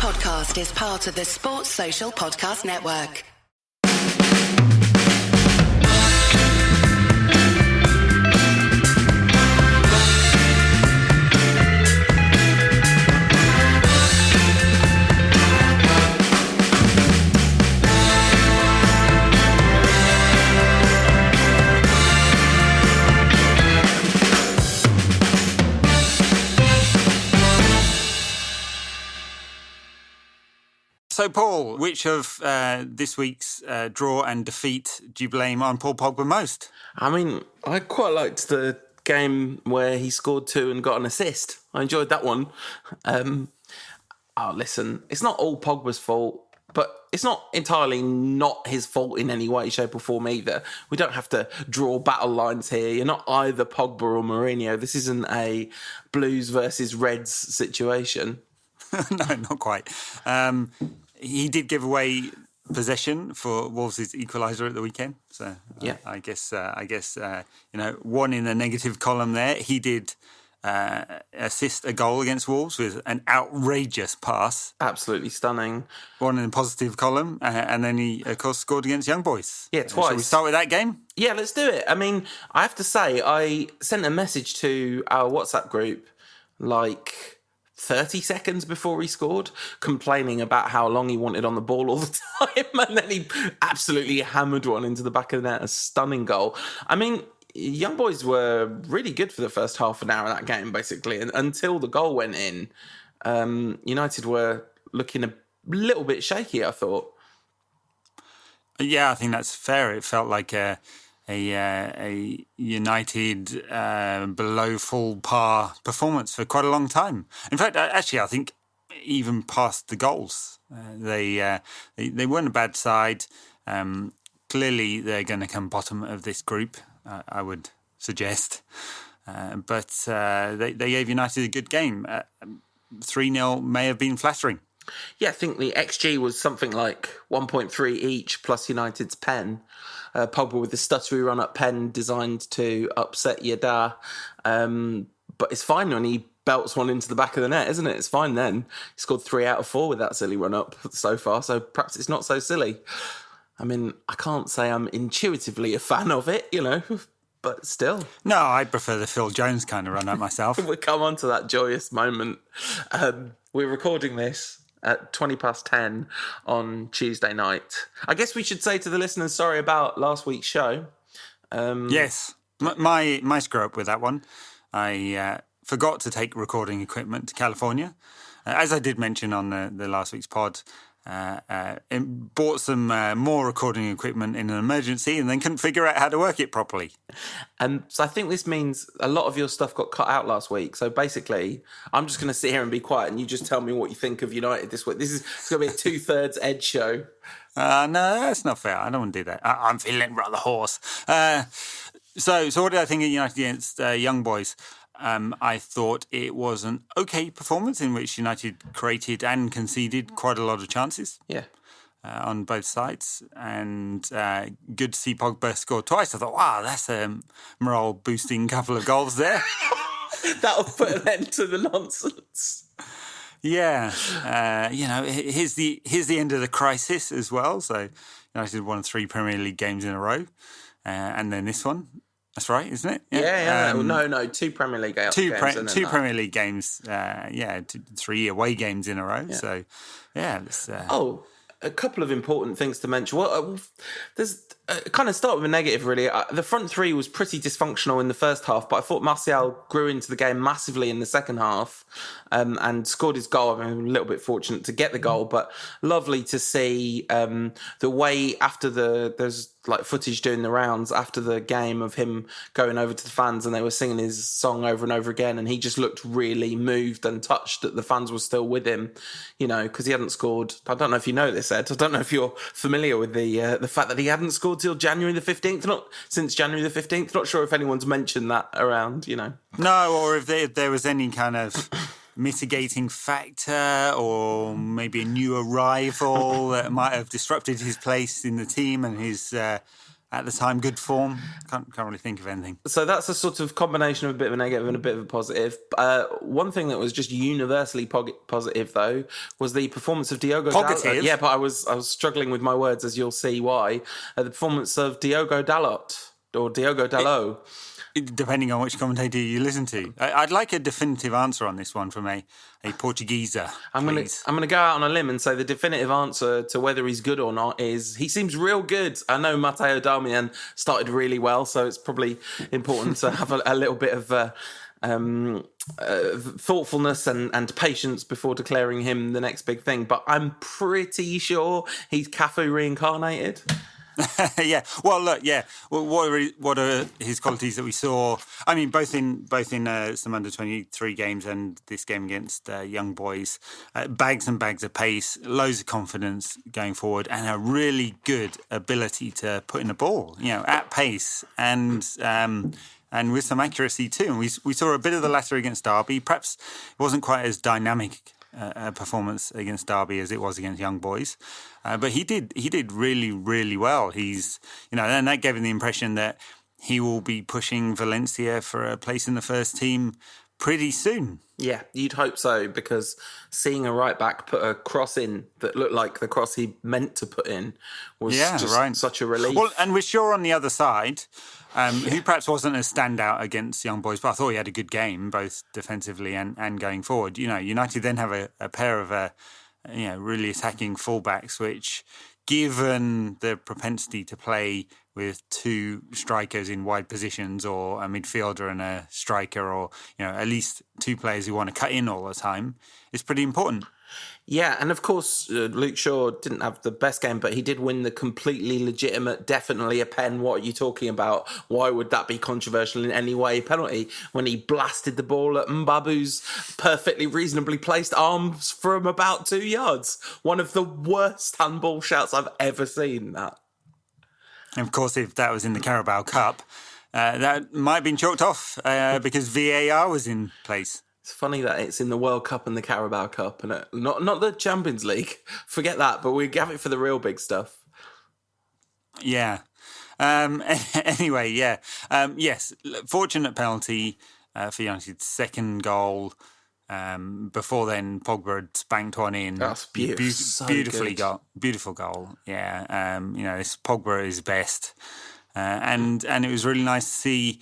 podcast is part of the Sports Social Podcast Network. So, Paul, which of this week's draw and defeat do you blame on Paul Pogba most? I mean, I quite liked the game where he scored 2 and got an assist. I enjoyed that one. Listen, it's not all Pogba's fault, but it's not entirely not his fault in any way, shape or form either. We don't have to draw battle lines here. You're not either Pogba or Mourinho. This isn't a Blues versus Reds situation. No, not quite. He did give away possession for Wolves' equaliser at the weekend. So yeah. I guess one in the negative column there. He did assist a goal against Wolves with an outrageous pass. Absolutely stunning. One in the positive column, and then he, of course, scored against Young Boys. Yeah, twice. Shall we start with that game? Yeah, let's do it. I mean, I have to say, I sent a message to our WhatsApp group, 30 seconds before he scored, complaining about how long he wanted on the ball all the time, and then he absolutely hammered one into the back of the net, a stunning goal. I mean, Young Boys were really good for the first half an hour of that game, basically, and until the goal went in, United were looking a little bit shaky, I thought. Yeah, I think that's fair. It felt like a United below full par performance for quite a long time. In fact, actually, I think even past the goals, they weren't a bad side. Clearly, they're going to come bottom of this group, I would suggest. But they gave United a good game. 3-0 may have been flattering. Yeah, I think the XG was something like 1.3 each plus United's pen. Pogba with the stuttery run-up pen designed to upset Yedda. But it's fine when he belts one into the back of the net, isn't it? It's fine then. He scored 3 out of 4 with that silly run-up so far, so perhaps it's not so silly. I mean, I can't say I'm intuitively a fan of it, but still. No, I prefer the Phil Jones kind of run-up myself. We'll come on to that joyous moment. We're recording this at 10:20 on Tuesday night. I guess we should say to the listeners, sorry about last week's show. Yes, my screw-up with that one. I forgot to take recording equipment to California. As I did mention on the last week's pod, bought some more recording equipment in an emergency and then couldn't figure out how to work it properly. So I think this means a lot of your stuff got cut out last week. So basically, I'm just going to sit here and be quiet and you just tell me what you think of United this week. It's going to be a 2/3 Ed show. No, that's not fair. I don't want to do that. I'm feeling rather hoarse. So what did I think of United against Young Boys? I thought it was an okay performance in which United created and conceded quite a lot of chances. Yeah. On both sides. And good to see Pogba score twice. I thought, wow, that's a morale-boosting couple of goals there. That'll put an end to the nonsense. Yeah. Here's the end of the crisis as well. So United won 3 Premier League games in a row. And then this one. That's right, isn't it? Yeah. No, 2 Premier League games. Two Premier League games, 3 away games in a row. Yeah. So, yeah. A couple of important things to mention. Well, there's kind of start with a negative, really. The front 3 was pretty dysfunctional in the first half, but I thought Martial grew into the game massively in the second half and scored his goal. I mean, a little bit fortunate to get the goal, but lovely to see the way after there's footage doing the rounds after the game of him going over to the fans and they were singing his song over and over again, and he just looked really moved and touched that the fans were still with him, because he hadn't scored. I don't know if you know this, Ed. I don't know if you're familiar with the fact that he hadn't scored till January the 15th. Not since January the 15th. Not sure if anyone's mentioned that around, No, or if there was any kind of mitigating factor or maybe a new arrival that might have disrupted his place in the team and his at the time, good form. Can't really think of anything. So that's a sort of combination of a bit of a negative and a bit of a positive. One thing that was just universally positive, though, was the performance of Diogo Dalot. Yeah, but I was struggling with my words, as you'll see why. The performance of Diogo Dalot, or Diogo Dalot. Depending on which commentator you listen to. I'd like a definitive answer on this one from a Portugueser. I'm gonna go out on a limb and say the definitive answer to whether he's good or not is he seems real good. I know Matteo Darmian started really well, so it's probably important to have a little bit of thoughtfulness and patience before declaring him the next big thing. But I'm pretty sure he's Cafu reincarnated. Yeah. Well, look. Yeah. Well, what are his qualities that we saw? I mean, both in some under-23 games and this game against young boys. Bags and bags of pace, loads of confidence going forward, and a really good ability to put in the ball. At pace and with some accuracy too. And we saw a bit of the latter against Derby. Perhaps it wasn't quite as dynamic a performance against Derby as it was against young boys. But he did really, really well. He's, and that gave him the impression that he will be pushing Valencia for a place in the first team pretty soon. Yeah, you'd hope so, because seeing a right back put a cross in that looked like the cross he meant to put in was such a relief. Well, and we're sure on the other side, who perhaps wasn't a standout against young boys, but I thought he had a good game, both defensively and going forward. United then have a pair of really attacking fullbacks, which, given the propensity to play with two strikers in wide positions, or a midfielder and a striker, or at least two players who want to cut in all the time, is pretty important. Yeah, and of course, Luke Shaw didn't have the best game, but he did win the completely legitimate, definitely a pen. What are you talking about? Why would that be controversial in any way? Penalty when he blasted the ball at Mbabu's perfectly reasonably placed arms from about 2 yards. One of the worst handball shouts I've ever seen. That. And of course, if that was in the Carabao Cup, that might have been chalked off because VAR was in place. It's funny that it's in the World Cup and the Carabao Cup, and not the Champions League. Forget that, but we have it for the real big stuff. Yeah. Anyway, yeah. Yes, fortunate penalty for United's second goal. Before then, Pogba had spanked one in. That's beautiful. Beautiful goal. Yeah. This Pogba is best, and it was really nice to see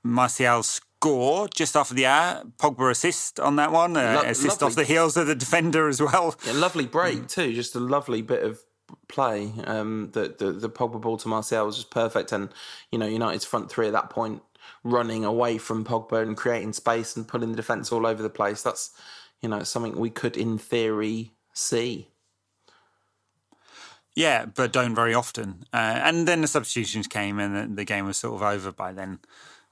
Martial score just after the hour. Pogba assist on that one. Assist lovely. Off the heels of the defender as well. Yeah, lovely break too. Just a lovely bit of play. The Pogba ball to Martial was just perfect, and United's front three at that point, running away from Pogba and creating space and putting the defence all over the place. That's, something we could, in theory, see. Yeah, but don't very often. And then the substitutions came and the game was sort of over by then.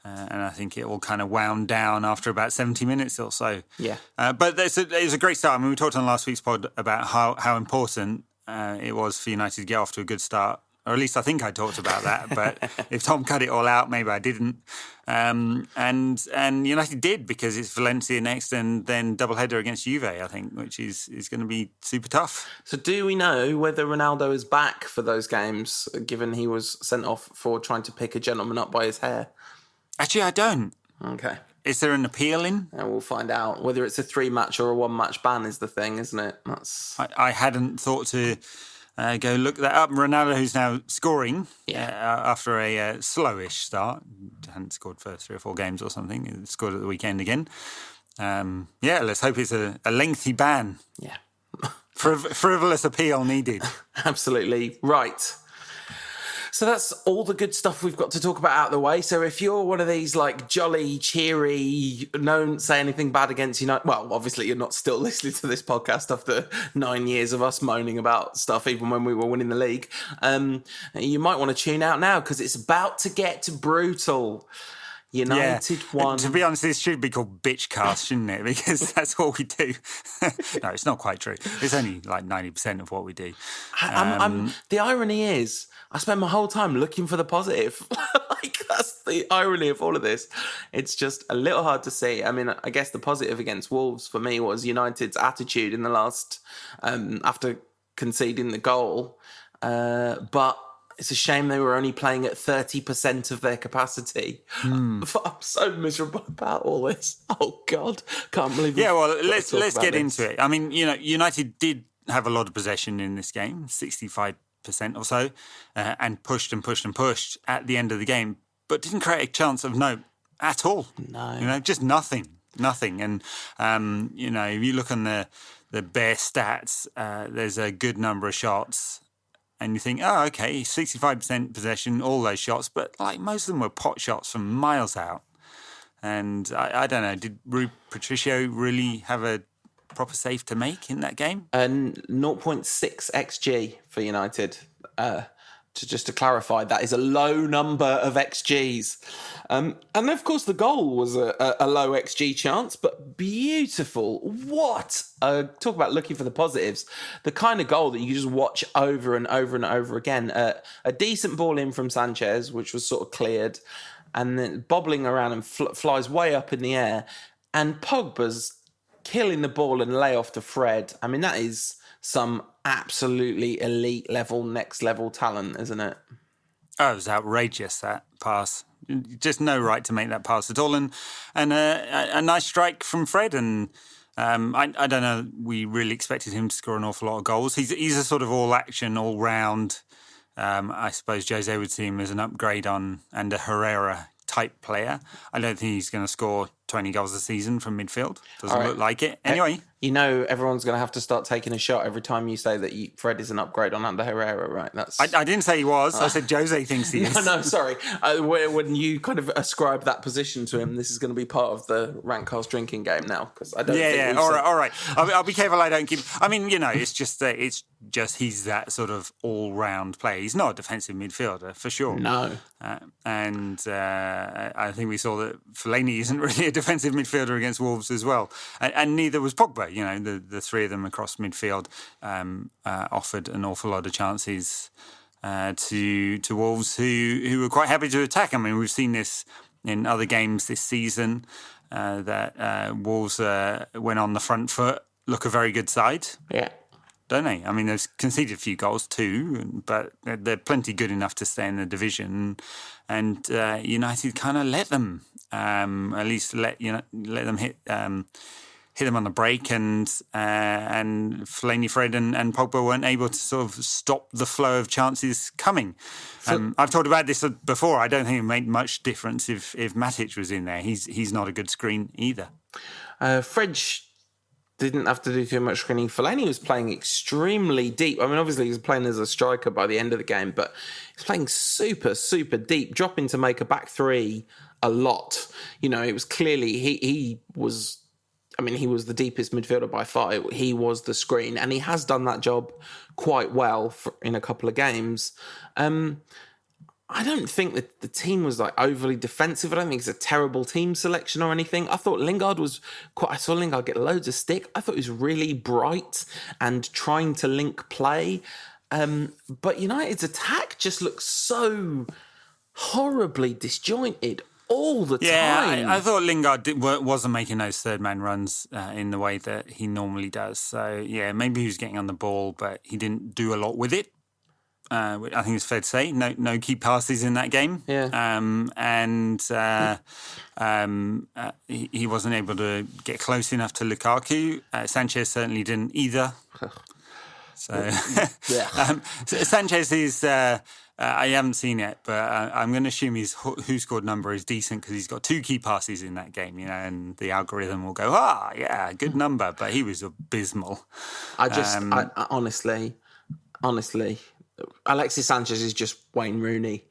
And I think it all kind of wound down after about 70 minutes or so. Yeah. But it was a great start. I mean, we talked on last week's pod about how important it was for United to get off to a good start. Or at least I think I talked about that. But if Tom cut it all out, maybe I didn't. And United did, because it's Valencia next and then doubleheader against Juve, I think, which is going to be super tough. So do we know whether Ronaldo is back for those games, given he was sent off for trying to pick a gentleman up by his hair? Actually, I don't. Okay. Is there an appeal in? And we'll find out. Whether it's a 3-match or a 1-match ban is the thing, isn't it? I hadn't thought to go look that up. Ronaldo, who's now scoring after a slowish start, hadn't scored for 3 or 4 games or something. He scored at the weekend again. Let's hope it's a lengthy ban. Yeah. Frivolous appeal needed. Absolutely. Right. So that's all the good stuff we've got to talk about out of the way. So if you're one of these jolly, cheery, don't say anything bad against United, well, obviously you're not still listening to this podcast after 9 years of us moaning about stuff, even when we were winning the league. You might want to tune out now, because it's about to get brutal. United won. To be honest, this should be called Bitchcast, shouldn't it? Because that's what we do. No, it's not quite true. It's only 90% of what we do. The irony is, I spent my whole time looking for the positive. That's the irony of all of this. It's just a little hard to see. I mean, I guess the positive against Wolves for me was United's attitude in the last, after conceding the goal. But It's a shame they were only playing at 30% of their capacity. I'm so miserable about all this. Oh, God. Can't believe it. Yeah, well, let's get into it. I mean, United did have a lot of possession in this game, 65% or so, and pushed and pushed and pushed at the end of the game, but didn't create a chance of note at all. No. Just nothing. And, if you look on the bare stats, there's a good number of shots. And you think, oh, okay, 65% possession, all those shots, but most of them were pot shots from miles out. And I don't know, did Rui Patricio really have a proper save to make in that game? 0.6 XG for United. Just to clarify, that is a low number of XGs. And of course, the goal was a low XG chance, but beautiful. What? Talk about looking for the positives. The kind of goal that you just watch over and over and over again. A decent ball in from Sanchez, which was sort of cleared, and then bobbling around and flies way up in the air. And Pogba's killing the ball and lay off to Fred. I mean, that is some absolutely elite level, next level talent, isn't it? Oh, it was outrageous, that pass. Just no right to make that pass at all. And a nice strike from Fred. And I don't know, we really expected him to score an awful lot of goals. He's a sort of all-action, all-round. I suppose Jose would see him as an upgrade on and a Herrera type player. I don't think he's going to score 20 goals a season from midfield. Doesn't look like it. Anyway. Everyone's going to have to start taking a shot every time you say that Fred is an upgrade on Ander Herrera, right? I didn't say he was. I said Jose thinks he is. No, sorry. When you kind of ascribe that position to him, this is going to be part of the Rantcast drinking game now. Because I don't think all right. I'll be careful I don't keep... I mean, it's just he's that sort of all-round player. He's not a defensive midfielder, for sure. No. I think we saw that Fellaini isn't really a defensive midfielder against Wolves as well. And neither was Pogba. The three of them across midfield offered an awful lot of chances to Wolves who were quite happy to attack. I mean, we've seen this in other games this season, that Wolves, when on the front foot, look a very good side. Yeah. Don't they? I mean, they've conceded a few goals too, but they're plenty good enough to stay in the division. And United kind of let them, at least let them hit them on the break, and Fellaini, Fred and Pogba weren't able to sort of stop the flow of chances coming. I've talked about this before. I don't think it made much difference if Matic was in there. He's not a good screen either. Fred didn't have to do too much screening. Fellaini was playing extremely deep. I mean, obviously he was playing as a striker by the end of the game, but he's playing super, super deep, dropping to make a back three a lot. It was clearly he was... I mean, he was the deepest midfielder by far. He was the screen, and he has done that job quite well in a couple of games. I don't think that the team was overly defensive. I don't think it's a terrible team selection or anything. I thought Lingard I saw Lingard get loads of stick. I thought he was really bright and trying to link play. But United's attack just looks so horribly disjointed all the time. Yeah, I thought Lingard wasn't making those third-man runs in the way that he normally does. So, yeah, maybe he was getting on the ball, but he didn't do a lot with it. I think it's fair to say. No key passes in that game. Yeah. He wasn't able to get close enough to Lukaku. Sanchez certainly didn't either. So, Sanchez is... I haven't seen it, but I'm going to assume his who scored number is decent because he's got 2 key passes in that game, and the algorithm will go, good number, but he was abysmal. Honestly, Alexis Sanchez is just Wayne Rooney,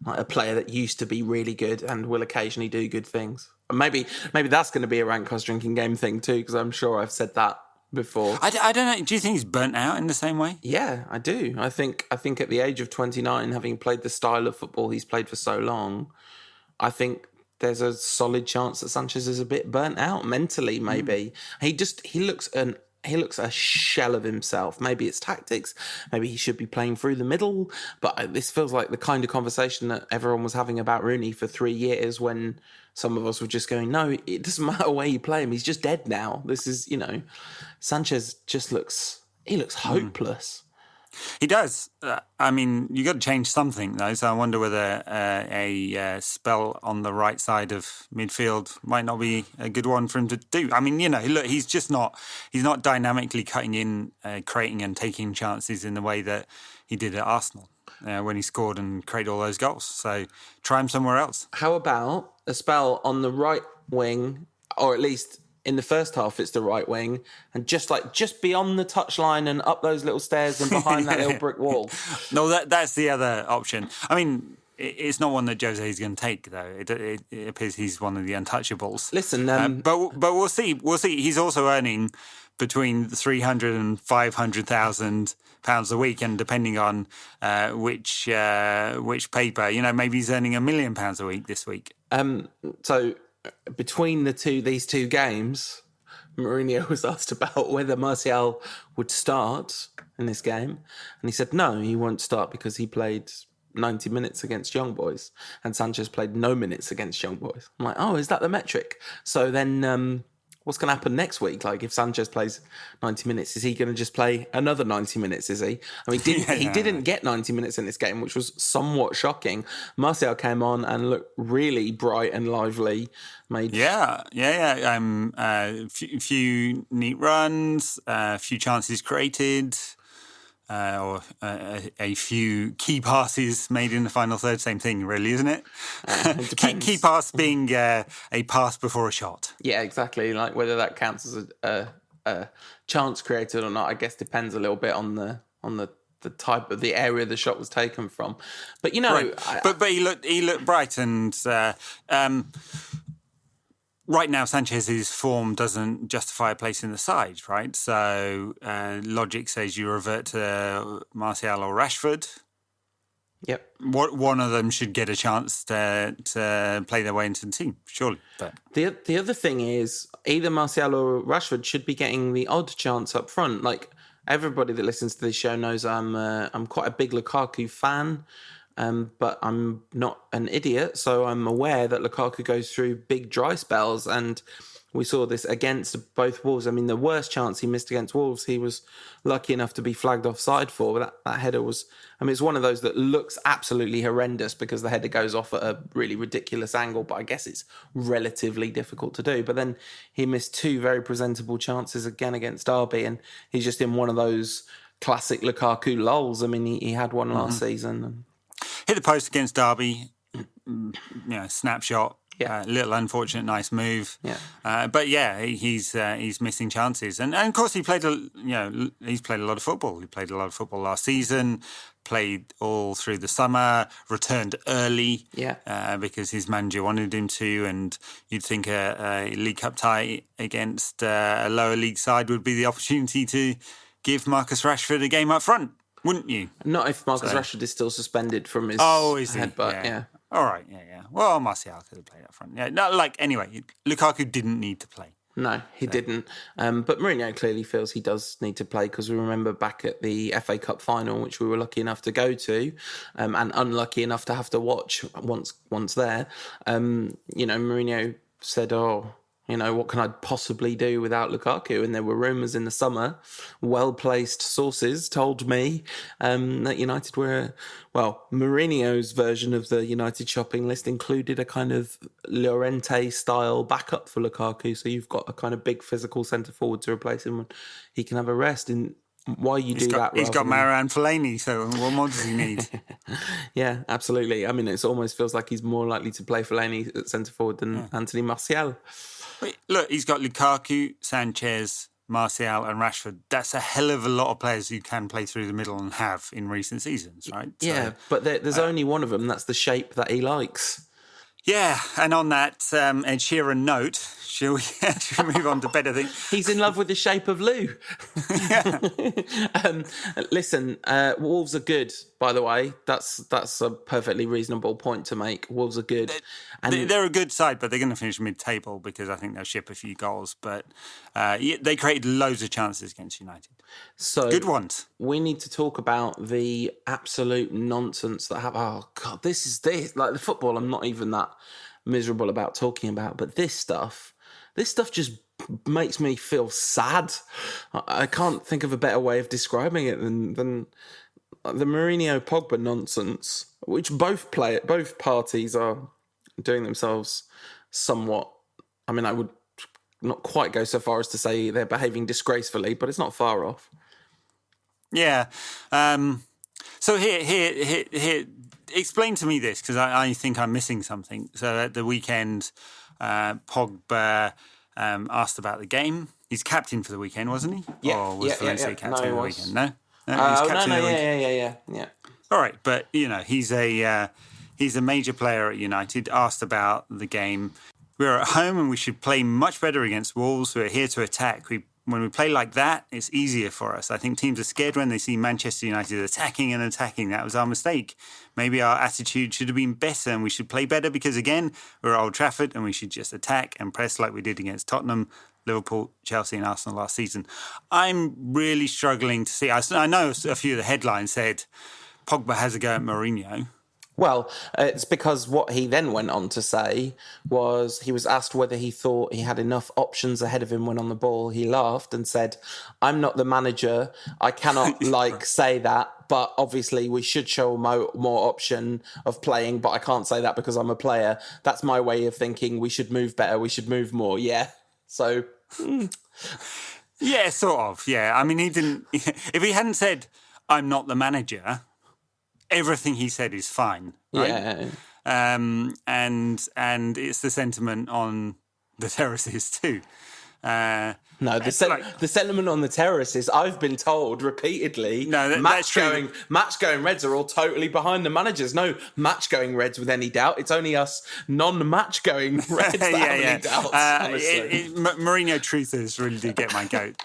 a player that used to be really good and will occasionally do good things. Maybe that's going to be a Rantcast drinking game thing too, because I'm sure I've said that before. I don't know. Do you think he's burnt out in the same way? Yeah, I do. I think at the age of 29, having played the style of football he's played for so long, I think there's a solid chance that Sanchez is a bit burnt out mentally. Maybe he looks a shell of himself. Maybe it's tactics. Maybe he should be playing through the middle. But this feels like the kind of conversation that everyone was having about Rooney for 3 years, when some of us were just going, no, it doesn't matter where you play him. He's just dead now. This is, Sanchez just looks hopeless. He does. I mean, you got to change something though. So I wonder whether a spell on the right side of midfield might not be a good one for him to do. I mean, look, he's not dynamically cutting in, creating and taking chances in the way that he did at Arsenal when he scored and created all those goals. So try him somewhere else. How about a spell on the right wing, or at least in the first half, it's the right wing, and just beyond the touchline and up those little stairs and behind that little brick wall. No, that's the other option. I mean, it's not one that Jose is going to take, though. It appears he's one of the untouchables. Listen, but we'll see. We'll see. He's also earning between £300,000 and £500,000 a week, and depending on which paper, maybe he's earning £1 million a week this week. So between these two games, Mourinho was asked about whether Martial would start in this game, and he said no, he won't start because he played 90 minutes against Young Boys and Sanchez played no minutes against Young Boys. I'm like, oh, is that the metric? So then what's going to happen next week? Like, if Sanchez plays 90 minutes, is he going to just play another 90 minutes, is he? I mean, he didn't get 90 minutes in this game, which was somewhat shocking. Martial came on and looked really bright and lively. Few neat runs, a few chances created, or a few key passes made in the final third. Same thing, really, isn't it? Key pass being a pass before a shot. Yeah, exactly. Like, whether that counts as a chance created or not, I guess depends a little bit on the type of the area the shot was taken from. But right. But he looked bright, and right now Sanchez's form doesn't justify a place in the side, right? So logic says you revert to Martial or Rashford. Yep. One of them should get a chance to play their way into the team, surely. But the other thing is, either Martial or Rashford should be getting the odd chance up front. Like, everybody that listens to this show knows I'm quite a big Lukaku fan. But I'm not an idiot, so I'm aware that Lukaku goes through big dry spells, and we saw this against both Wolves. I mean, the worst chance he missed against Wolves, he was lucky enough to be flagged offside for. But that header was, it's one of those that looks absolutely horrendous because the header goes off at a really ridiculous angle, but I guess it's relatively difficult to do. But then he missed two very presentable chances again against Derby, and he's just in one of those classic Lukaku lulls. I mean, he had one last season, and hit the post against Derby, snapshot. Yeah. Little unfortunate, nice move. Yeah. But yeah, he's missing chances, and of course he's played a lot of football. He played a lot of football last season. Played all through the summer. Returned early. Yeah. Because his manager wanted him to, and you'd think a League Cup tie against a lower league side would be the opportunity to give Marcus Rashford a game up front, wouldn't you? Not if Marcus Rashford is still suspended from his headbutt. Yeah. All right, yeah. Well, Martial could have played up front. Yeah, anyway, Lukaku didn't need to play. No, he didn't. But Mourinho clearly feels he does need to play, because we remember back at the FA Cup final, which we were lucky enough to go to, and unlucky enough to have to watch once there. Mourinho said, what can I possibly do without Lukaku? And there were rumours in the summer, well-placed sources told me that United were, Mourinho's version of the United shopping list included a kind of Llorente-style backup for Lukaku. So you've got a kind of big physical centre-forward to replace him when he can have a rest. And why he's got Marouane Fellaini, so what more does he need? Yeah, absolutely. I mean, it almost feels like he's more likely to play Fellaini at centre-forward than Anthony Martial. Look, he's got Lukaku, Sanchez, Martial and Rashford. That's a hell of a lot of players who can play through the middle and have in recent seasons, right? Yeah, but there's only one of them. That's the shape that he likes. Yeah, and on that Ed Sheeran note, should we move on to better things? He's in love with the shape of Lou. Listen, Wolves are good, by the way. That's a perfectly reasonable point to make. Wolves are good. They're a good side, but they're going to finish mid-table because I think they'll ship a few goals. But they created loads of chances against United. So good ones. We need to talk about the absolute nonsense that happened. Oh, God, this is like the football I'm not even that miserable about talking about. But this stuff just makes me feel sad. I can't think of a better way of describing it than the Mourinho Pogba nonsense, which both parties are doing themselves somewhat. I mean, I would not quite go so far as to say they're behaving disgracefully, but it's not far off. Yeah. So here, explain to me this, because I think I'm missing something. So at the weekend, Pogba asked about the game. He's captain for the weekend, wasn't he? Yeah. Or was Valencia captain for the weekend? No? No, yeah. All right, but, he's a major player at United, asked about the game. We're at home and we should play much better against Wolves. We're here to attack. When we play like that, it's easier for us. I think teams are scared when they see Manchester United attacking. That was our mistake. Maybe our attitude should have been better and we should play better because, again, we're at Old Trafford and we should just attack and press like we did against Tottenham, Liverpool, Chelsea and Arsenal last season. I'm really struggling to see. I know a few of the headlines said Pogba has a go at Mourinho. Well, it's because what he then went on to say was he was asked whether he thought he had enough options ahead of him when on the ball. He laughed and said, "I'm not the manager. I cannot say that, but obviously we should show more option of playing, but I can't say that because I'm a player. That's my way of thinking. We should move better. We should move more." Yeah. So... Yeah, sort of. Yeah. I mean, he didn't... If he hadn't said, "I'm not the manager," everything he said is fine, right? Yeah. And it's the sentiment on the terraces too. The sentiment on the terraces, I've been told repeatedly, match-going Reds are all totally behind the managers. No match-going Reds with any doubt. It's only us non-match-going Reds that have any doubts, honestly. Mourinho truthers really do get my goat.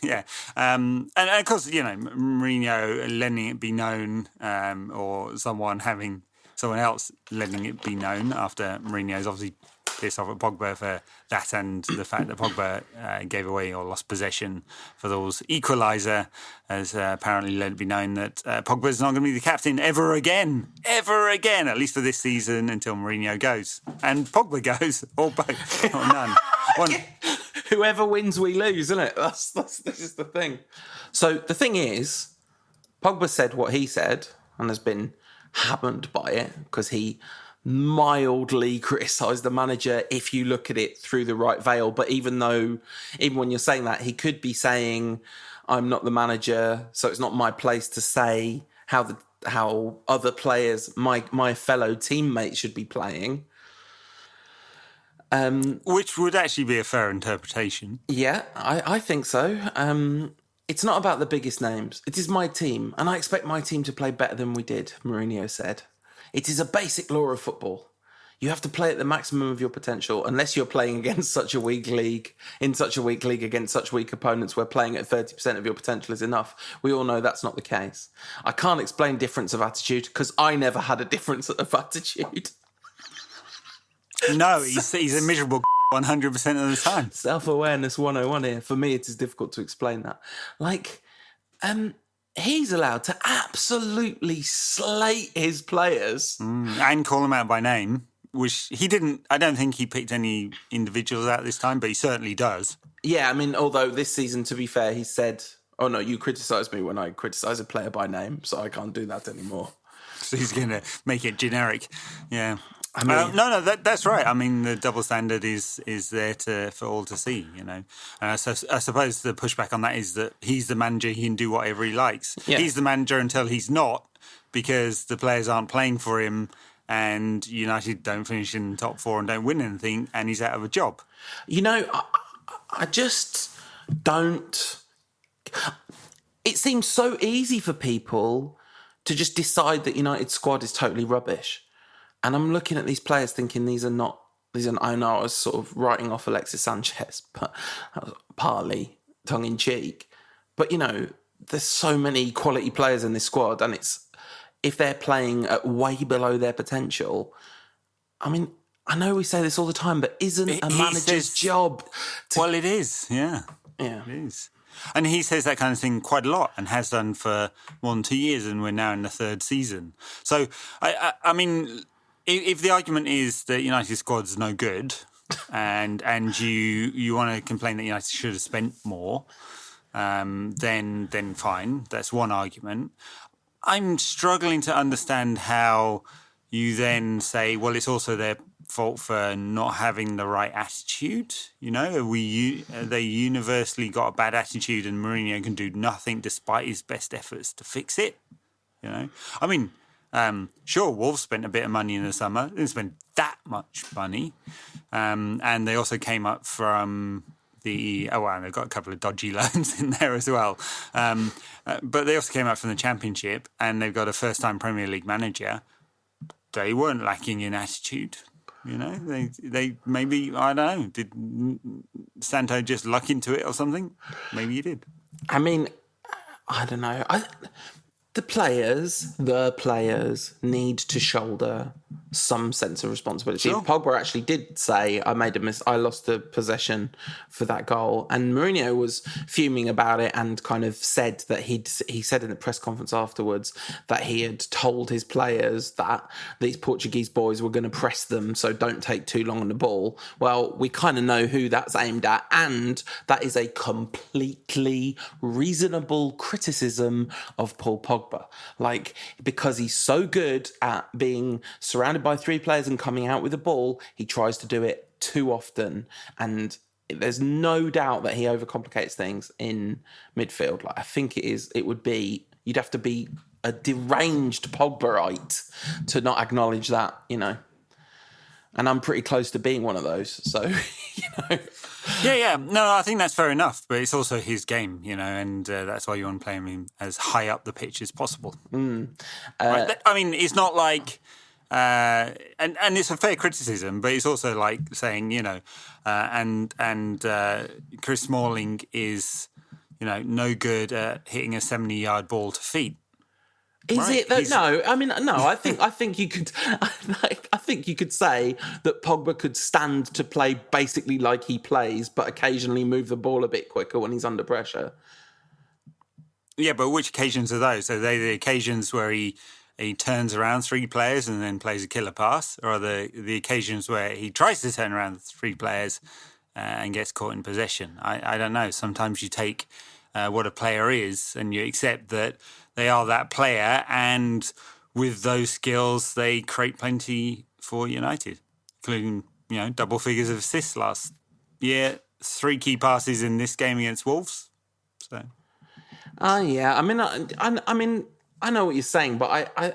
Yeah. And of course, Mourinho letting it be known or someone else letting it be known after Mourinho's obviously pissed off at Pogba for that and the fact that Pogba gave away or lost possession for those equaliser has apparently let it be known that Pogba's not going to be the captain ever again, at least for this season until Mourinho goes. And Pogba goes, or both, or none. Whoever wins, we lose, isn't it? This is the thing. So the thing is, Pogba said what he said and has been hammered by it because he mildly criticised the manager if you look at it through the right veil. But even when you're saying that, he could be saying, "I'm not the manager, so it's not my place to say how other players, my fellow teammates, should be playing." Which would actually be a fair interpretation. Yeah, I think so. It's not about the biggest names. It is my team, and I expect my team to play better than we did, Mourinho said. It is a basic law of football. You have to play at the maximum of your potential, unless you're playing against such a weak league, against such weak opponents where playing at 30% of your potential is enough. We all know that's not the case. I can't explain difference of attitude because I never had a difference of attitude. No, he's a miserable 100% of the time. Self-awareness 101 here. For me, it is difficult to explain that. He's allowed to absolutely slate his players. And call them out by name, which he didn't. I don't think he picked any individuals out this time, but he certainly does. Yeah, I mean, although this season, to be fair, he said, "Oh no, you criticised me when I criticise a player by name, so I can't do that anymore." So he's going to make it generic. Yeah. I mean, no, that's right. I mean, the double standard is there for all to see, So I suppose the pushback on that is that he's the manager, he can do whatever he likes. Yeah. He's the manager until he's not, because the players aren't playing for him and United don't finish in the top four and don't win anything and he's out of a job. I just don't... It seems so easy for people to just decide that United's squad is totally rubbish. And I'm looking at these players thinking I know I was sort of writing off Alexis Sanchez, but that was partly tongue-in-cheek. But, there's so many quality players in this squad, and if they're playing at way below their potential, I mean, I know we say this all the time, but isn't a manager's job Well, it is, yeah. Yeah. It is. And he says that kind of thing quite a lot and has done for more than 2 years, and we're now in the third season. So, I mean... If the argument is that United squad's no good, and you want to complain that United should have spent more, then fine. That's one argument. I'm struggling to understand how you then say, well, it's also their fault for not having the right attitude. You know, they universally got a bad attitude, and Mourinho can do nothing despite his best efforts to fix it. You know, I mean, sure, Wolves spent a bit of money in the summer. They didn't spend that much money, and they also came up from they've got a couple of dodgy loans in there as well. But they also came up from the Championship, and they've got a first-time Premier League manager. They weren't lacking in attitude. You know, they maybe, I don't know, did Santo just luck into it or something? Maybe he did. I mean, I don't know. The players need to shoulder some sense of responsibility. Sure. Pogba actually did say, I lost the possession for that goal. And Mourinho was fuming about it and kind of said that he said in the press conference afterwards that he had told his players that these Portuguese boys were going to press them, so don't take too long on the ball. Well, we kind of know who that's aimed at, and that is a completely reasonable criticism of Paul Pogba. Like, because he's so good at being surrounded by three players and coming out with the ball, he tries to do it too often, and there's no doubt that he overcomplicates things in midfield. Like, I think you'd have to be a deranged Pogbaite to not acknowledge that, you know. And I'm pretty close to being one of those, so, you know. Yeah. No, I think that's fair enough, but it's also his game, you know, and that's why you want to play him as high up the pitch as possible. Right? I mean, it's not like... and it's a fair criticism, but it's also like saying, you know, and Chris Smalling is, you know, no good at hitting a 70-yard ball to feet. Is it that? No, I mean, no. I think you could. I think you could say that Pogba could stand to play basically like he plays, but occasionally move the ball a bit quicker when he's under pressure. Yeah, but which occasions are those? Are they the occasions where he turns around three players and then plays a killer pass, or are the occasions where he tries to turn around three players and gets caught in possession? I don't know. Sometimes you take what a player is and you accept that they are that player, and with those skills, they create plenty for United, including, you know, double figures of assists last year, 3 key passes in this game against Wolves. So, yeah. I mean, I know what you're saying, but I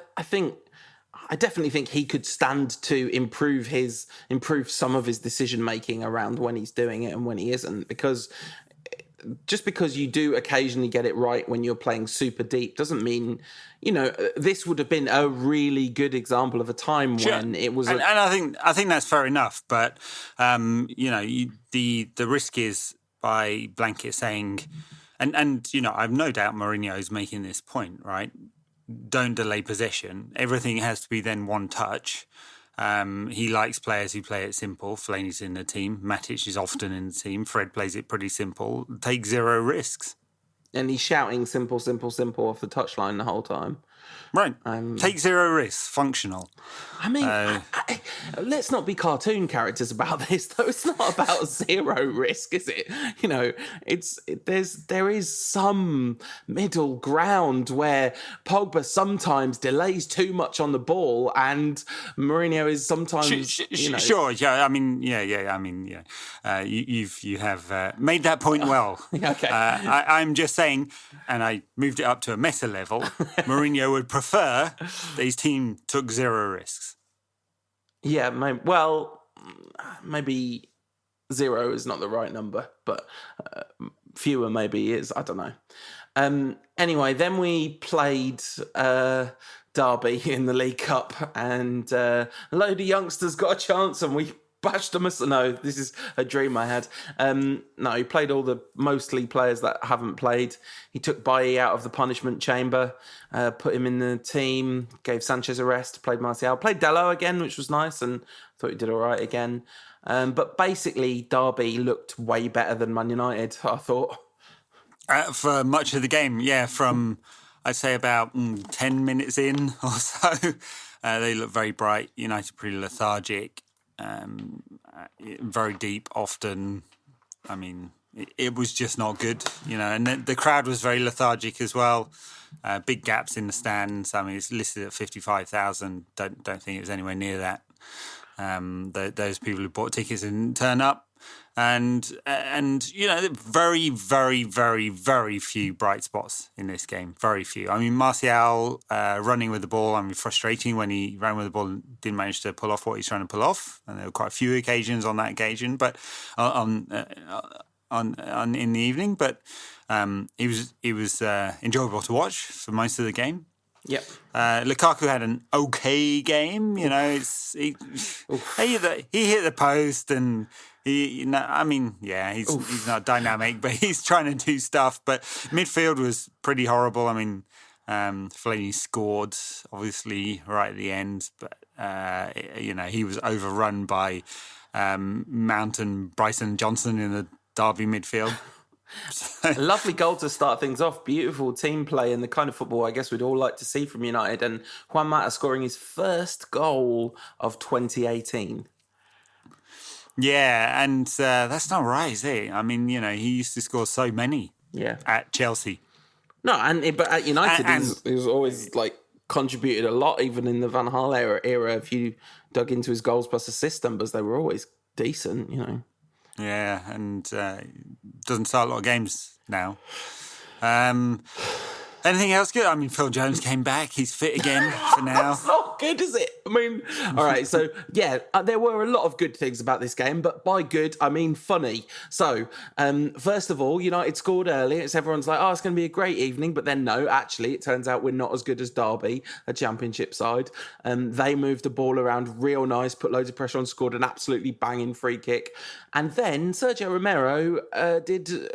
definitely think he could stand to improve some of his decision making around when he's doing it and when he isn't, because just because you do occasionally get it right when you're playing super deep doesn't mean, you know, this would have been a really good example of a time when it was. And I think that's fair enough, but you know, the risk is by blanket saying, and you know, I've no doubt Mourinho is making this point, right? Don't delay possession. Everything has to be then one touch. He likes players who play it simple. Fellaini's in the team. Matic is often in the team. Fred plays it pretty simple. Take 0 risks. And he's shouting simple, simple, simple off the touchline the whole time. Right. Take 0 risks. Functional. I mean, let's not be cartoon characters about this, though. It's not about 0 risk, is it? You know, there is some middle ground where Pogba sometimes delays too much on the ball, and Mourinho is sometimes. Sure. Yeah. I mean, yeah. I mean, yeah. You have made that point well. Okay. I'm just saying, and I moved it up to a meta level. Mourinho would prefer that his team took 0 risks. Yeah, maybe 0 is not the right number, but fewer maybe is. I don't know. Anyway, then we played Derby in the League Cup, and a load of youngsters got a chance, and we bashed them. No, this is a dream I had. No, he played all the mostly players that haven't played. He took Bailly out of the punishment chamber, put him in the team, gave Sanchez a rest, played Martial, played Dello again, which was nice, and thought he did all right again. But basically, Derby looked way better than Man United, I thought. For much of the game, yeah, from, I'd say about 10 minutes in or so, they looked very bright. United pretty lethargic. very deep often. I mean, it was just not good, and the crowd was very lethargic as well. Big gaps in the stands. I mean, it's listed at 55,000. Don't think it was anywhere near that. Those people who bought tickets didn't turn up. And very, very, very, very few bright spots in this game. Very few. I mean, Martial running with the ball. I mean, frustrating when he ran with the ball and didn't manage to pull off what he's trying to pull off. And there were quite a few occasions on that occasion, but in the evening. But he was enjoyable to watch for most of the game. Yep. Lukaku had an okay game. He hit the post and. He's not dynamic, but he's trying to do stuff. But midfield was pretty horrible. I mean, Fellaini scored, obviously, right at the end. But, he was overrun by Mount and Bryson Johnson in the Derby midfield. A lovely goal to start things off. Beautiful team play and the kind of football I guess we'd all like to see from United. And Juan Mata scoring his first goal of 2018. Yeah, and that's not right, is it? I mean, he used to score so many at Chelsea. No, but at United, he was always contributed a lot, even in the Van Gaal era. If you dug into his goals plus assist numbers, they were always decent, Yeah, and doesn't start a lot of games now. Anything else good? I mean, Phil Jones came back. He's fit again for now. That's not good, is it? I mean, all right. So, there were a lot of good things about this game, but by good, I mean funny. So, first of all, United scored early. Everyone's like, it's going to be a great evening. But then, no, actually, it turns out we're not as good as Derby, a championship side. They moved the ball around real nice, put loads of pressure on, scored an absolutely banging free kick. And then Sergio Romero did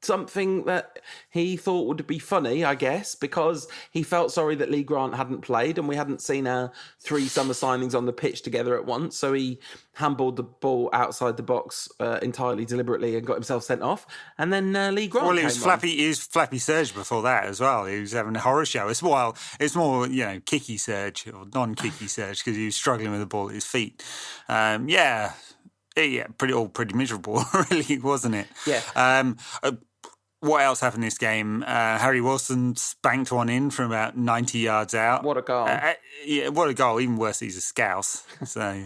something that he thought would be funny, I guess, because he felt sorry that Lee Grant hadn't played and we hadn't seen our 3 summer signings on the pitch together at once. So he handballed the ball outside the box entirely deliberately and got himself sent off. And then Lee Grant came on. He was Flappy Serge before that as well. He was having a horror show. It's more, kicky Serge or non-kicky Serge because he was struggling with the ball at his feet. Pretty miserable, really, wasn't it? Yeah. What else happened in this game? Harry Wilson spanked one in from about 90 yards out. What a goal. What a goal. Even worse, he's a scouse. So,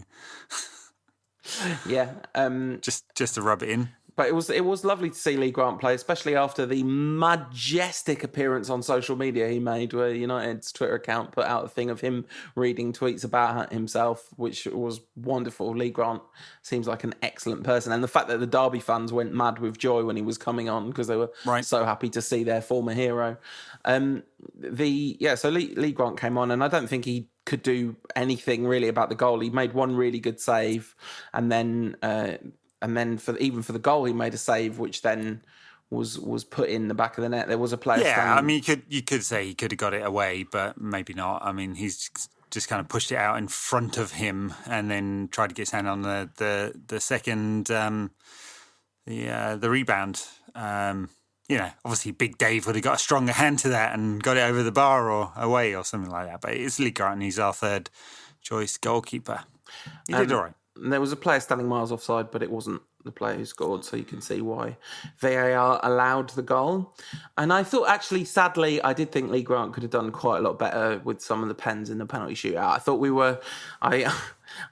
yeah. Just to rub it in. But it was lovely to see Lee Grant play, especially after the majestic appearance on social media he made, where United's Twitter account put out a thing of him reading tweets about himself, which was wonderful. Lee Grant seems like an excellent person. And the fact that the Derby fans went mad with joy when he was coming on because they were so happy to see their former hero. So Lee Grant came on, and I don't think he could do anything really about the goal. He made one really good save, and then for the goal, he made a save, which then was put in the back of the net. There was a player. Yeah, I mean, you could say he could have got it away, but maybe not. I mean, he's just kind of pushed it out in front of him and then tried to get his hand on the second the rebound. Obviously Big Dave would have got a stronger hand to that and got it over the bar or away or something like that. But it's Lee Grant, and he's our third choice goalkeeper. He did all right. There was a player standing miles offside, but it wasn't the player who scored, so you can see why VAR allowed the goal. And I thought, actually, sadly, I did think Lee Grant could have done quite a lot better with some of the pens in the penalty shootout. I thought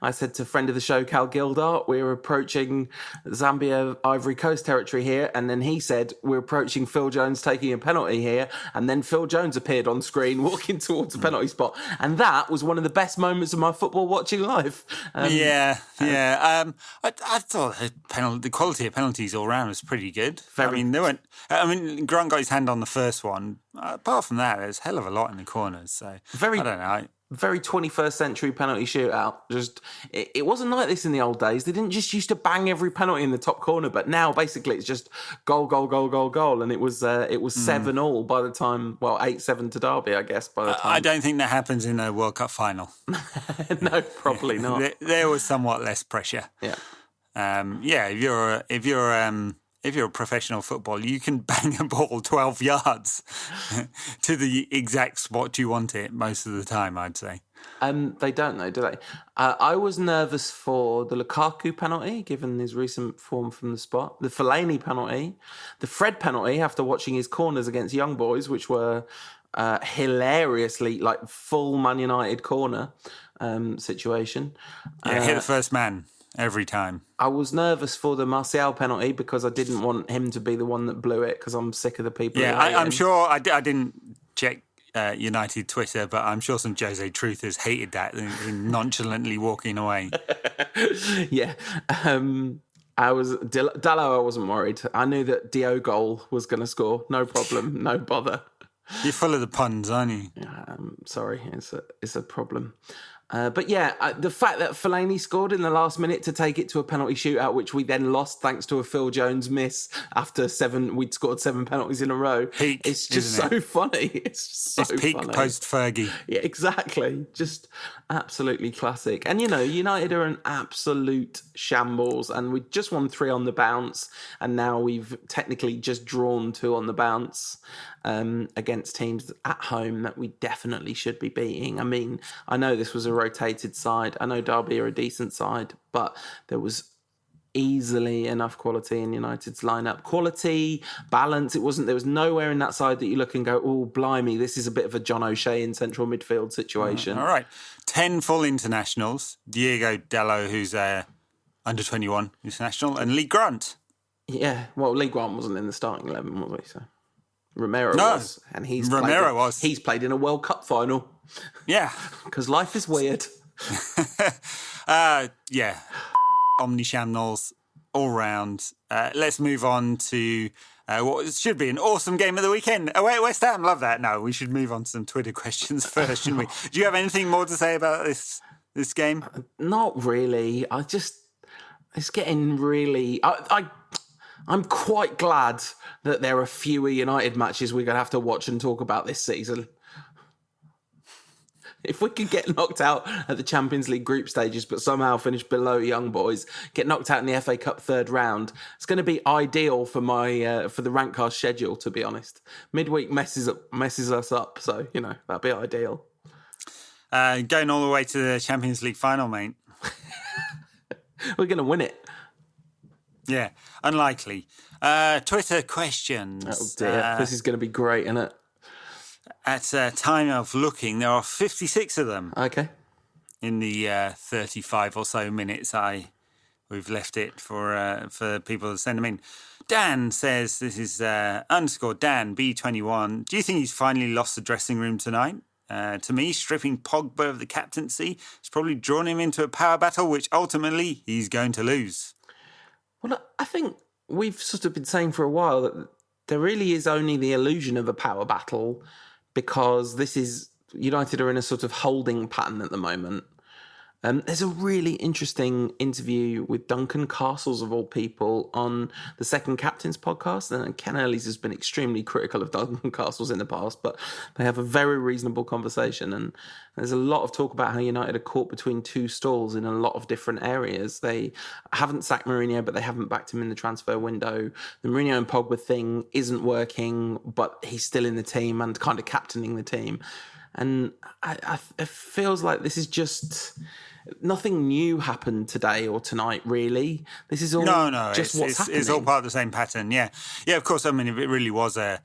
I said to friend of the show, Cal Gildart, we're approaching Zambia Ivory Coast territory here. And then he said, we're approaching Phil Jones taking a penalty here. And then Phil Jones appeared on screen walking towards the penalty spot. And that was one of the best moments of my football watching life. I thought the quality of penalties all round was pretty good. Grant got his hand on the first one. Apart from that, there's a hell of a lot in the corners. So I don't know. Very 21st century penalty shootout. Just it wasn't like this in the old days. They didn't just used to bang every penalty in the top corner, but now basically it's just goal, goal, goal, goal, goal, and it was 7-7 by the time. Well, 8-7 to Derby, I guess. By the time I don't think that happens in a World Cup final. No, probably not. There was somewhat less pressure. Yeah. If you're a professional footballer, you can bang a ball 12 yards to the exact spot you want it most of the time, I'd say. They don't though, do they? I was nervous for the Lukaku penalty, given his recent form from the spot. The Fellaini penalty. The Fred penalty, after watching his corners against Young Boys, which were hilariously like full Man United corner situation. Yeah, hit the first man every time. I was nervous for the Martial penalty because I didn't want him to be the one that blew it because I'm sick of the people. Yeah, I'm sure I didn't check United Twitter, but I'm sure some Jose truthers hated that and nonchalantly walking away. Yeah. Dallo, I wasn't worried. I knew that Diogo was going to score. No problem. No bother. You're full of the puns, aren't you? Sorry, it's a problem. But yeah, the fact that Fellaini scored in the last minute to take it to a penalty shootout, which we then lost thanks to a Phil Jones miss after we'd scored 7 penalties in a row. Peak, it's just so funny. It's peak funny. Post Fergie. Yeah, exactly. Just absolutely classic. And, United are an absolute shambles, and we just won 3 on the bounce, and now we've technically just drawn 2 on the bounce against teams at home that we definitely should be beating. I mean, I know this was a rotated side. I know Derby are a decent side, but there was easily enough quality in United's lineup. Quality, balance. There was nowhere in that side that you look and go, oh, blimey, this is a bit of a John O'Shea in central midfield situation. All right. 10 full internationals. Diego Dallo, who's under 21 international, and Lee Grant. Yeah, well, Lee Grant wasn't in the starting 11, was he? So Romero was, and he's played in a World Cup final. Yeah, because life is weird. Yeah, omnichannels all round. Let's move on to what should be an awesome game of the weekend. West Ham, love that. No, we should move on to some Twitter questions first, shouldn't we? Do you have anything more to say about this game? Not really. It's getting really. I'm quite glad that there are fewer United matches we're going to have to watch and talk about this season. If we could get knocked out at the Champions League group stages but somehow finish below Young Boys, get knocked out in the FA Cup third round, it's going to be ideal for for the Rankcast schedule, to be honest. Midweek messes us up, so, that'd be ideal. Going all the way to the Champions League final, mate. We're going to win it. Yeah, unlikely. Twitter questions. Oh dear, this is going to be great, isn't it? At time of looking, there are 56 of them. Okay. In the 35 or so minutes we've left it for people to send them in. Dan says, this is underscore Dan, B21. Do you think he's finally lost the dressing room tonight? To me, stripping Pogba of the captaincy has probably drawn him into a power battle, which ultimately he's going to lose. Well, I think we've sort of been saying for a while that there really is only the illusion of a power battle because United are in a sort of holding pattern at the moment. There's a really interesting interview with Duncan Castles, of all people, on the Second Captains podcast. And Ken Early's has been extremely critical of Duncan Castles in the past, but they have a very reasonable conversation. And there's a lot of talk about how United are caught between 2 stalls in a lot of different areas. They haven't sacked Mourinho, but they haven't backed him in the transfer window. The Mourinho and Pogba thing isn't working, but he's still in the team and kind of captaining the team. And it feels like this is just... Nothing new happened today or tonight, really. This is all what's happening. It's all part of the same pattern, yeah. Yeah, of course, I mean, if it really was a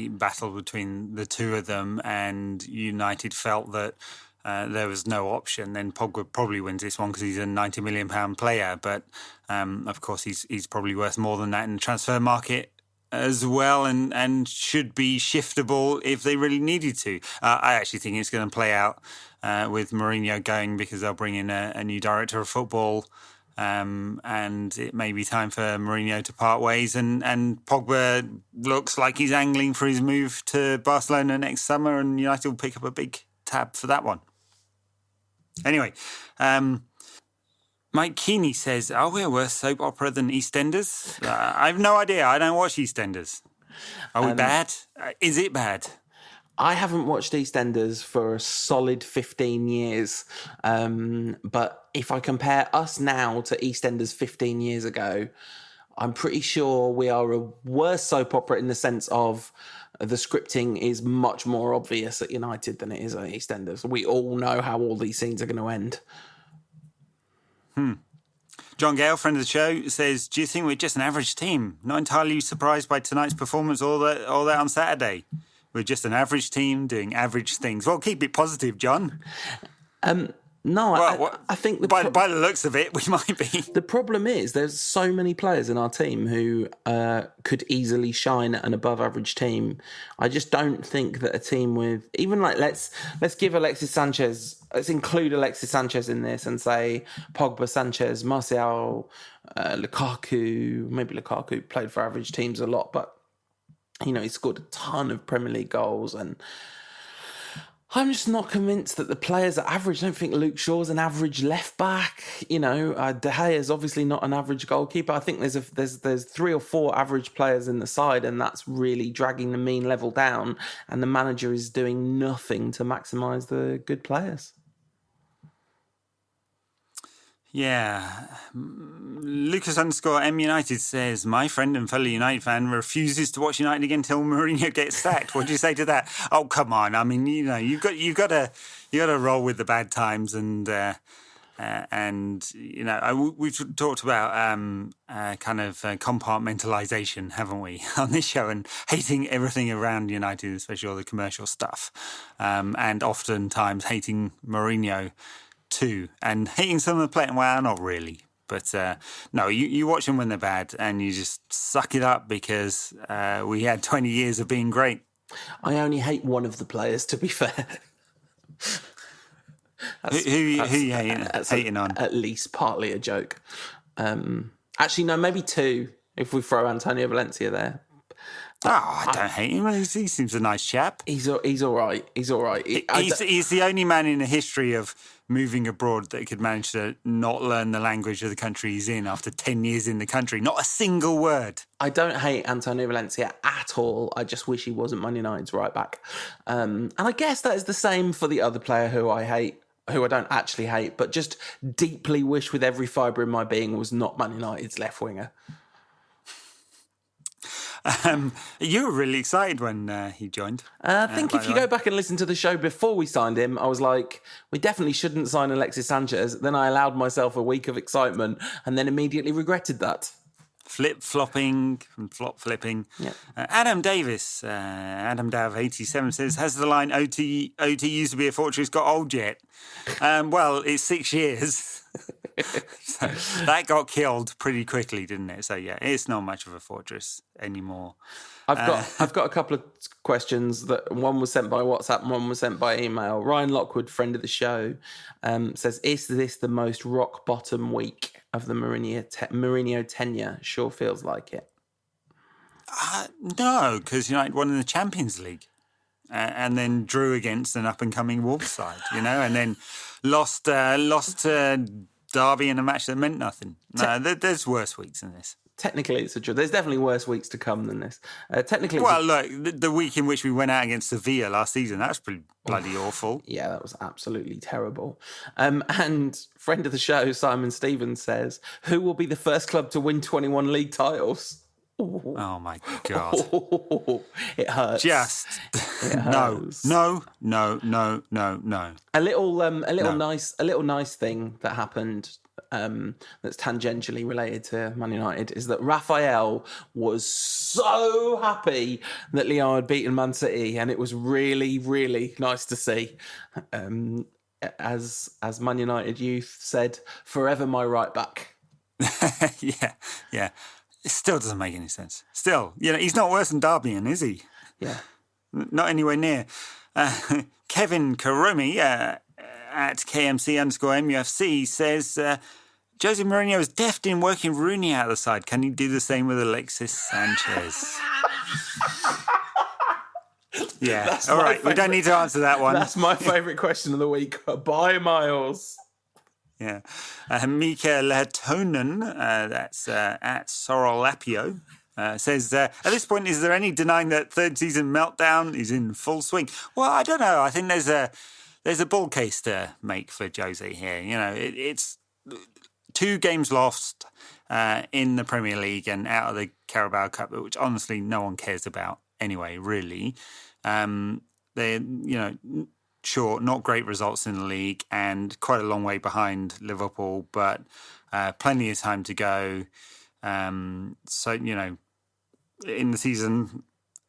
battle between the two of them and United felt that there was no option, then Pogba probably wins this one because he's a £90 million player. But, of course, he's probably worth more than that in the transfer market as well and should be shiftable if they really needed to. I actually think it's going to play out with Mourinho going because they'll bring in a new director of football and it may be time for Mourinho to part ways and Pogba looks like he's angling for his move to Barcelona next summer and United will pick up a big tab for that one. Anyway, Mike Keeney says, are we a worse soap opera than EastEnders? I have no idea. I don't watch EastEnders. Are we bad? Is it bad? I haven't watched EastEnders for a solid 15 years. But if I compare us now to EastEnders 15 years ago, I'm pretty sure we are a worse soap opera in the sense of the scripting is much more obvious at United than it is at EastEnders. We all know how all these scenes are going to end. John Gale, friend of the show, says, do you think we're just an average team? Not entirely surprised by tonight's performance or that on Saturday. We're just an average team doing average things. Well, keep it positive, John. No, well, I think by the looks of it, we might be. The problem is there's so many players in our team who could easily shine at an above-average team. I just don't think that a team with even like let's give Alexis Sanchez, let's include Alexis Sanchez in this and say Pogba, Sanchez, Martial, Lukaku. Maybe Lukaku played for average teams a lot, but he scored a ton of Premier League goals and. I'm just not convinced that the players are average. I don't think Luke Shaw's an average left back. De Gea is obviously not an average goalkeeper. I think there's 3 or 4 average players in the side, and that's really dragging the mean level down. And the manager is doing nothing to maximise the good players. Yeah. Lucas_M United says, my friend and fellow United fan refuses to watch United again until Mourinho gets sacked. What do you say to that? Oh, come on. I mean, you've got to roll with the bad times and we've talked about compartmentalization, haven't we, on this show, and hating everything around United, especially all the commercial stuff, and oftentimes hating Mourinho too, and hating some of the players. Well, not really, but no, you watch them when they're bad and you just suck it up because we had 20 years of being great. I only hate one of the players, to be fair. Who you hating on? At least partly a joke. Actually, no, maybe 2 if we throw Antonio Valencia there. I don't hate him. He seems a nice chap. He's all right. He's all right. He's the only man in the history of moving abroad that could manage to not learn the language of the country he's in after 10 years in the country. Not a single word. I don't hate Antonio Valencia at all. I just wish he wasn't Man United's right back. And I guess that is the same for the other player who I hate, who I don't actually hate, but just deeply wish with every fibre in my being was not Man United's left winger. You were really excited when he joined. I think if you go back and listen to the show before we signed him, I was like, we definitely shouldn't sign Alexis Sanchez. Then I allowed myself a week of excitement and then immediately regretted that. Flip-flopping and flop-flipping. Yeah. Adam Davis, Adam Dav 87 says, has the line OT used to be a fortress got old yet? Well, it's 6 years. So that got killed pretty quickly, didn't it? So yeah, it's not much of a fortress anymore. I've got a couple of questions. That one was sent by WhatsApp and one was sent by email. Ryan Lockwood, friend of the show, says, is this the most rock bottom week of the Mourinho tenure? Sure feels like it. No, because United won in the Champions League. And then drew against an up-and-coming Wolves side, and then lost to Derby in a match that meant nothing. No, there's worse weeks than this. Technically, it's a draw. There's definitely worse weeks to come than this. Look, the week in which we went out against Sevilla last season, that was pretty bloody awful. Yeah, that was absolutely terrible. And friend of the show, Simon Stevens, says, who will be the first club to win 21 league titles? Oh my God. It hurts. It hurts. No. A little nice thing that happened that's tangentially related to Man United is that Raphael was so happy that Lyon had beaten Man City, and it was really, really nice to see. As Man United youth said, forever my right back. Yeah. It still doesn't make any sense. Still, he's not worse than Darbian, is he? Yeah. Not anywhere near. Kevin Karomi at KMC_MUFC says, Jose Mourinho is deft in working Rooney out of the side. Can he do the same with Alexis Sanchez? Yeah. All right. We don't need to answer that one. That's my favourite question of the week by miles. Yeah. Mika Lehtonen, that's at Sorolapio, says, at this point, is there any denying that third season meltdown is in full swing? Well, I don't know. I think there's a bull case to make for Jose here. It's 2 games lost in the Premier League and out of the Carabao Cup, which honestly no one cares about anyway, really. They're, sure, not great results in the league and quite a long way behind Liverpool, but plenty of time to go. So, in the season,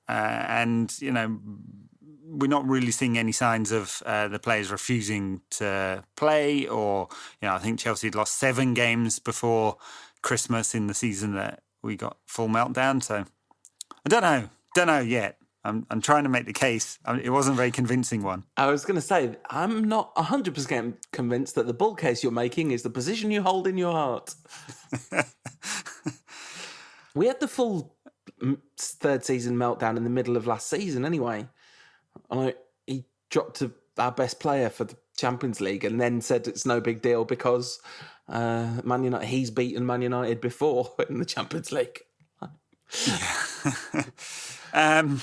and, we're not really seeing any signs of the players refusing to play, or, I think Chelsea had lost 7 games before Christmas in the season that we got full meltdown. So I don't know yet. I'm trying to make the case. It wasn't a very convincing one. I was going to say, I'm not 100% convinced that the bull case you're making is the position you hold in your heart. We had the full third season meltdown in the middle of last season anyway. He dropped to our best player for the Champions League and then said it's no big deal because Man United, he's beaten Man United before in the Champions League. Yeah.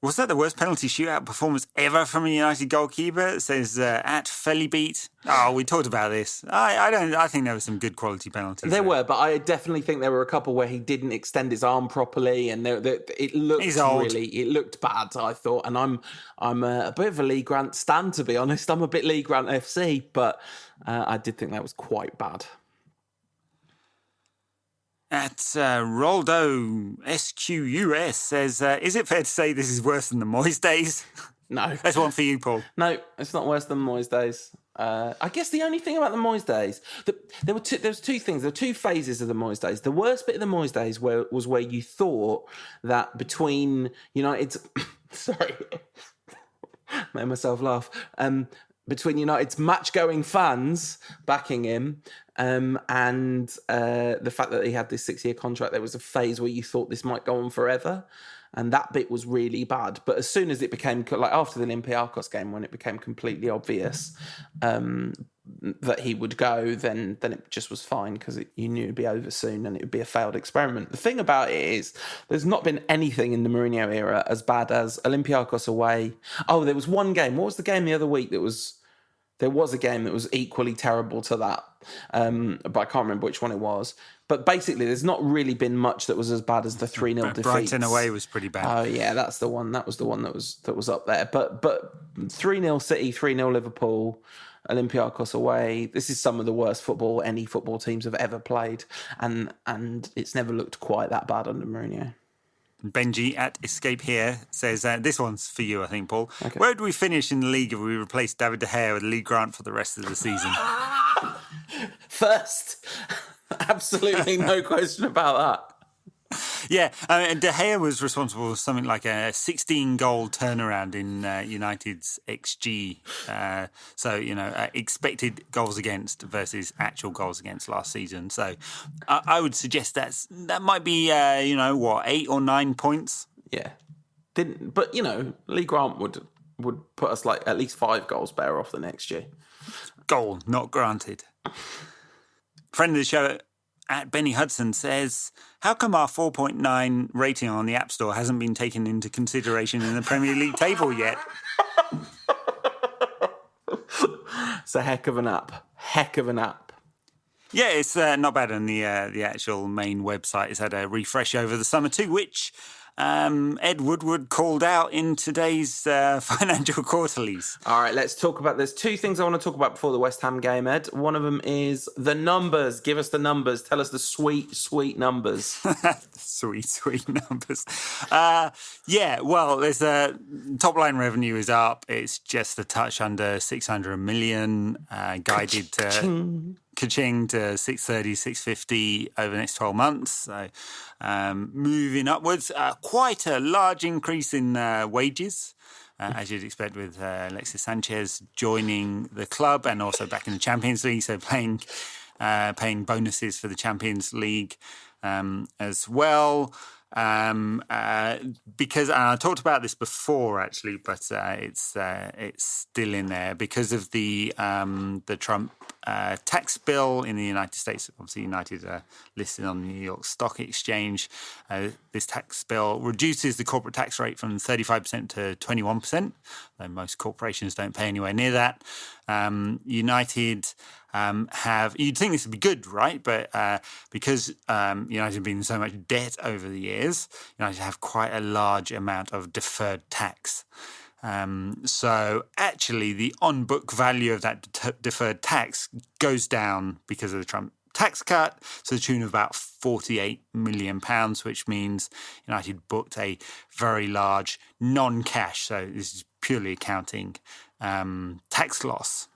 Was that the worst penalty shootout performance ever from a United goalkeeper? It says at Fellybeat. Oh, we talked about this. I think there were some good quality penalties. There were, but I definitely think there were a couple where he didn't extend his arm properly, and it looked bad. I thought, and I'm a bit of a Lee Grant stan, to be honest. I'm a bit Lee Grant FC, but I did think that was quite bad. At Roldo SQUS says, is it fair to say this is worse than the Moyes days? No. That's one for you, Paul. No, it's not worse than Moyes days. I guess the only thing about the Moyes days, there was two things. There were 2 phases of the Moyes days. The worst bit of the Moyes days was where you thought that between United's... sorry. Made myself laugh. Between United's match-going fans backing him and the fact that he had this 6-year contract, there was a phase where you thought this might go on forever. And that bit was really bad. But as soon as it became, like after the Olympiacos game, when it became completely obvious that he would go, then it just was fine because you knew it'd be over soon and it would be a failed experiment. The thing about it is there's not been anything in the Mourinho era as bad as Olympiacos away. Oh, there was one game. What was the game the other week that was... There was a game that was equally terrible to that, but I can't remember which one it was. But basically, there's not really been much that was as bad as the 3-0 defeat. Brighton away was pretty bad. Oh yeah, that's the one. That was the one that was up there. But 3-0 City, 3-0 Liverpool, Olympiacos away. This is some of the worst football any football teams have ever played, and it's never looked quite that bad under Mourinho. Benji at Escape Here says, this one's for you, I think, Paul. Okay. Where would we finish in the league if we replaced David De Gea with Lee Grant for the rest of the season? First. Absolutely no question about that. Yeah, De Gea was responsible for something like a 16-goal turnaround in United's XG. Expected goals against versus actual goals against last season. So I would suggest that might be, 8 or 9 points. Yeah. But Lee Grant would put us like at least 5 goals better off the next year. Goal not granted. Friend of the show at Benny Hudson says, how come our 4.9 rating on the App Store hasn't been taken into consideration in the Premier League table yet? It's a heck of an app. Heck of an app. Yeah, it's not bad on the actual main website. It's had a refresh over the summer too, which Ed Woodward called out in today's financial quarterlies. All right, let's talk about... There's 2 things I want to talk about before the West Ham game, Ed. One of them is the numbers. Give us the numbers. Tell us the sweet, sweet numbers. Sweet, sweet numbers. There's top-line revenue is up. It's just a touch under 600 million, guided to... Ka-ching to 630, 650 over the next 12 months. So moving upwards. Quite a large increase in wages, as you'd expect with Alexis Sanchez joining the club and also back in the Champions League. So paying bonuses for the Champions League as well. Because and I talked about this before actually, but it's still in there because of the Trump tax bill in the United States. Obviously, United are listed on the New York Stock Exchange. This tax bill reduces the corporate tax rate from 35% to 21%. Though most corporations don't pay anywhere near that. United you'd think this would be good, right? But because United have been in so much debt over the years, United have quite a large amount of deferred tax. So actually the on-book value of that deferred tax goes down because of the Trump tax cut to the tune of about £48 million, which means United booked a very large non-cash, so this is purely accounting, tax loss.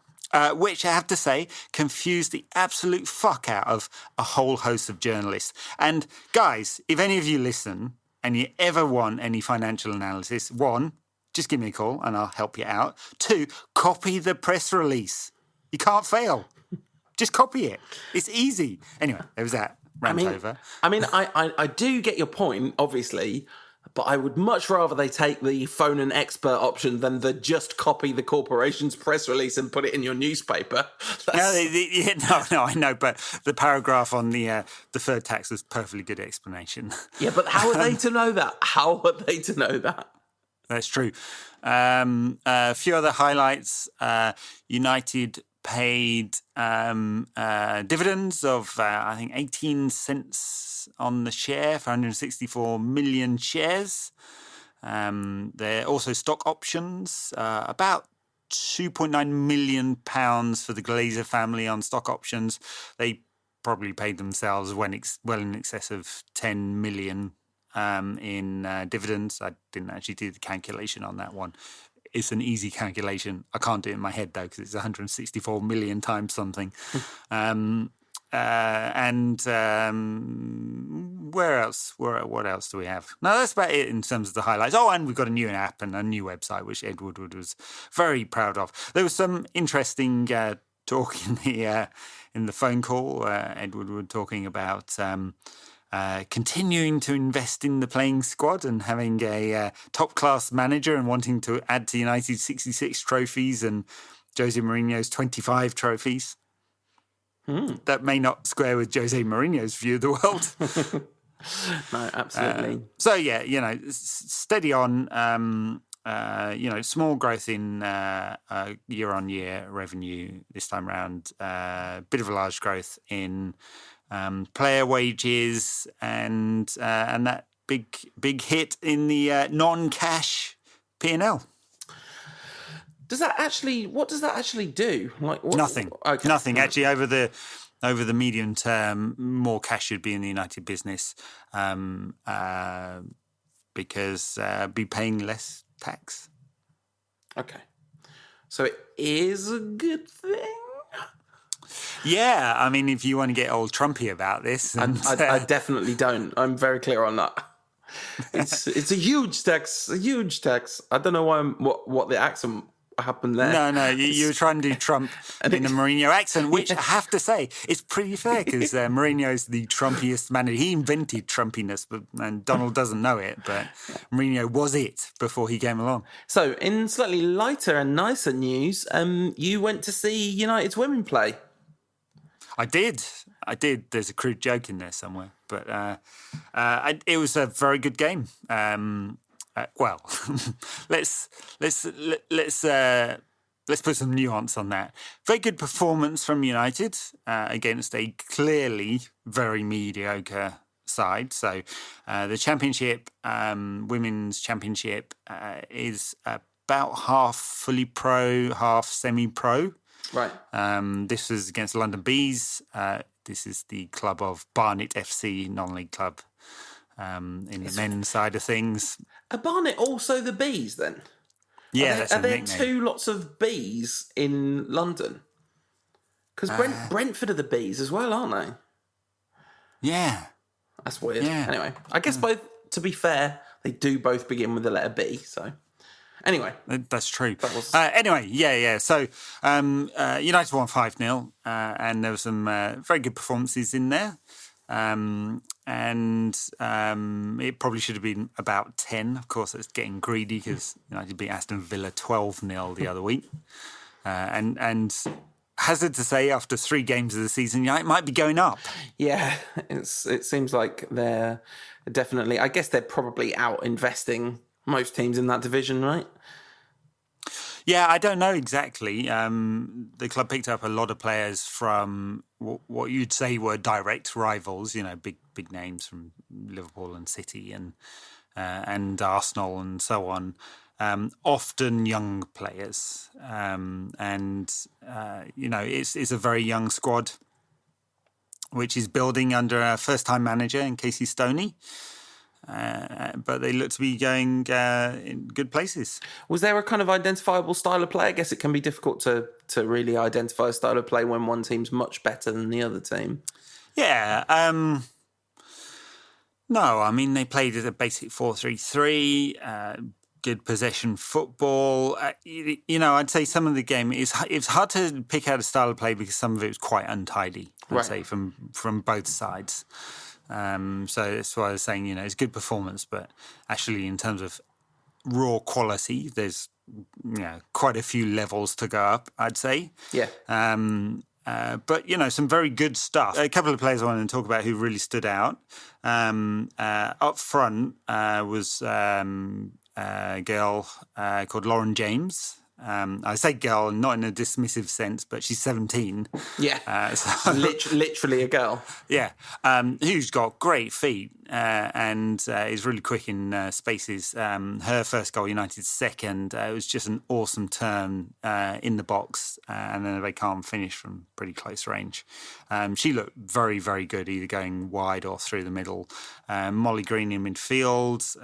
Which I have to say confused the absolute fuck out of a whole host of journalists. And guys, if any of you listen and you ever want any financial analysis, one, just give me a call and I'll help you out. Two, copy the press release. You can't fail. Just copy it. It's easy. Anyway, there was that rant over. I do get your point, obviously, but I would much rather they take the phone an expert option than the just copy the corporation's press release and put it in your newspaper. No, I know, but the paragraph on the deferred tax was a perfectly good explanation. Yeah, but how are they to know that? How are they to know that? That's true. A few other highlights. United paid dividends of, I think, 18 cents on the share for 164 million shares. There are also stock options, about £2.9 million for the Glazer family on stock options. They probably paid themselves well in excess of 10 million in dividends. I didn't actually do the calculation on that one. It's an easy calculation. I can't do it in my head, though, because it's 164 million times something. Where else? What else do we have? No, that's about it in terms of the highlights. Oh, and we've got a new app and a new website, which Ed Woodward was very proud of. There was some interesting talk in the phone call. Ed Woodward talking about continuing to invest in the playing squad and having a top-class manager and wanting to add to United's 66 trophies and Jose Mourinho's 25 trophies. That may not square with Jose Mourinho's view of the world. No, absolutely. So, yeah, steady on. Small growth in year-on-year revenue this time around. Bit of a large growth in player wages and that big hit in the non-cash P&L. What does that actually do? Nothing. Okay. Nothing. Actually, over the medium term, more cash should be in the United business because be paying less tax. Okay. So it is a good thing. Yeah, I mean, if you want to get old Trumpy about this, I definitely don't. I'm very clear on that. It's a huge tax. I don't know what the accent happened there. No, you were trying to do Trump in the Mourinho accent, which I have to say is pretty fair because Mourinho's the Trumpiest manager. He invented Trumpiness, and Donald doesn't know it, but Mourinho was it before he came along. So, in slightly lighter and nicer news, you went to see United's women play. I did. There's a crude joke in there somewhere, but it was a very good game. Let's put some nuance on that. Very good performance from United against a clearly very mediocre side. So the championship, women's championship, is about half fully pro, half semi-pro. Right. This was against London Bees. This is the club of Barnet FC, non-league club. In the men's side of things. Are Barnet also the Bees then? Yeah, are there two lots of Bees in London? Because Brentford are the Bees as well, aren't they? Yeah. That's weird. Yeah. Anyway, I guess both, to be fair, they do both begin with the letter B, so... Anyway. That's true. Anyway, yeah. So United won 5-0 and there were some very good performances in there. It probably should have been about 10. Of course, it's getting greedy because United beat Aston Villa 12-0 the other week. And hazard to say, after 3 games of the season, United might be going up. Yeah, it seems like they're definitely... I guess they're probably out investing most teams in that division, right? Yeah, I don't know exactly. The club picked up a lot of players from what you'd say were direct rivals. Big names from Liverpool and City and Arsenal and so on. Often young players, it's a very young squad, which is building under a first-time manager in Casey Stoney. But they look to be going in good places. Was there a kind of identifiable style of play? I guess it can be difficult to really identify a style of play when one team's much better than the other team. Yeah. No, I mean, they played at a basic 4-3-3, good possession football. I'd say some of the game, it's hard to pick out a style of play because some of it was quite untidy, I'd say, from both sides. So that's why I was saying, it's good performance, but actually in terms of raw quality, there's quite a few levels to go up, I'd say. Yeah. But, some very good stuff. A couple of players I wanted to talk about who really stood out. Up front was a girl called Lauren James. I say girl, not in a dismissive sense, but she's 17. Yeah, literally a girl. Yeah, who's got great feet and is really quick in spaces. Her first goal, United's second, it was just an awesome turn in the box and then a very calm finish from pretty close range. She looked very, very good, either going wide or through the middle. Molly Green in midfield,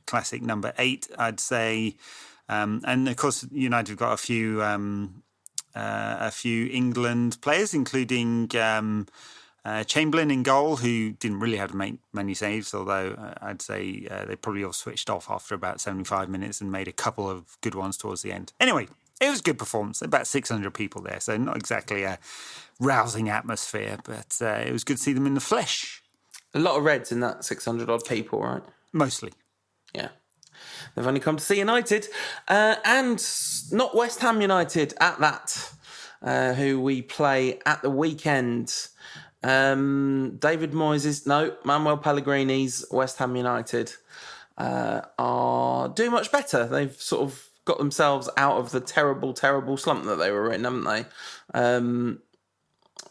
classic number 8, I'd say. And of course, United have got a few England players, including Chamberlain in goal, who didn't really have to make many saves, although I'd say they probably all switched off after about 75 minutes and made a couple of good ones towards the end. Anyway, it was a good performance. About 600 people there, so not exactly a rousing atmosphere, but it was good to see them in the flesh. A lot of Reds in that 600 odd people, right? Mostly. Yeah. They've only come to see United, and not West Ham United at that, who we play at the weekend. David Moyes' Manuel Pellegrini's West Ham United are doing much better. They've sort of got themselves out of the terrible, terrible slump that they were in, haven't they?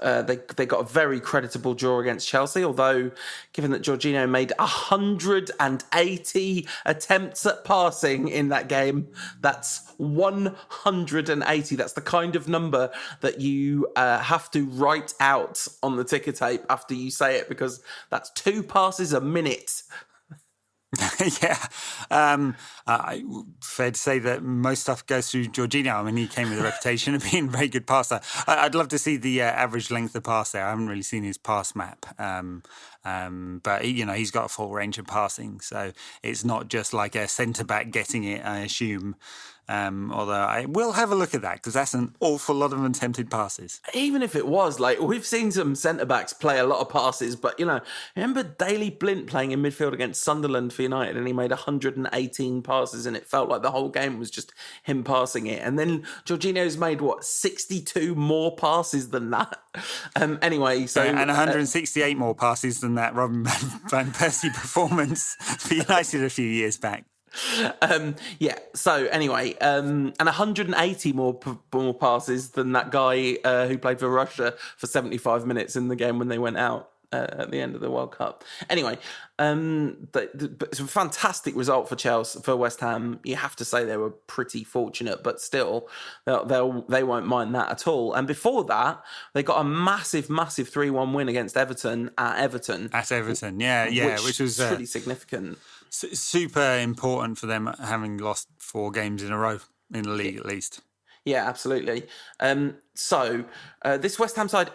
They got a very creditable draw against Chelsea, although given that Jorginho made 180 attempts at passing in that game, that's 180. That's the kind of number that you have to write out on the ticker tape after you say it, because that's 2 passes a minute. Yeah. Fair to say that most stuff goes through Jorginho. I mean, he came with a reputation of being a very good passer. I'd love to see the average length of pass there. I haven't really seen his pass map. But, he's got a full range of passing. So it's not just like a centre-back getting it, I assume. Although I will have a look at that, because that's an awful lot of attempted passes. Even if it was, we've seen some centre-backs play a lot of passes, but, remember Daley Blint playing in midfield against Sunderland for United, and he made 118 passes, and it felt like the whole game was just him passing it. And then Jorginho's made, 62 more passes than that? Anyway, so... and 168 more passes than that Robin Van Persie performance for United a few years back. So anyway, and 180 more passes than that guy who played for Russia for 75 minutes in the game when they went out at the end of the World Cup. Anyway, it's a fantastic result for Chelsea, for West Ham. You have to say they were pretty fortunate, but still, they won't mind that at all. And before that, they got a massive 3-1 win against Everton at Everton. Which was pretty significant. Super important for them, having lost 4 games in a row in the league, at least. Yeah, absolutely. So this West Ham side,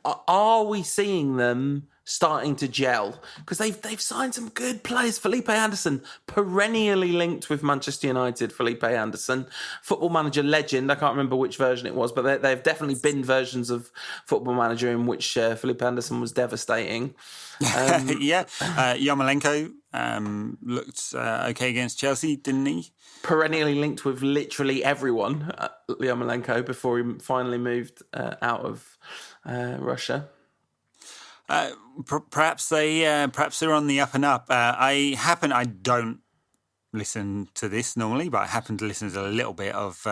are we seeing them starting to gel? Because they've signed some good players. Felipe Anderson, perennially linked with Manchester United. Felipe Anderson, Football Manager legend. I can't remember which version it was, but they've definitely been versions of Football Manager in which Felipe Anderson was devastating. Yarmolenko looked okay against Chelsea, didn't he? Perennially linked with literally everyone, Yarmolenko, before he finally moved out of Russia. Perhaps they're on the up and up. I don't listen to this normally, but I happened to listen to a little bit of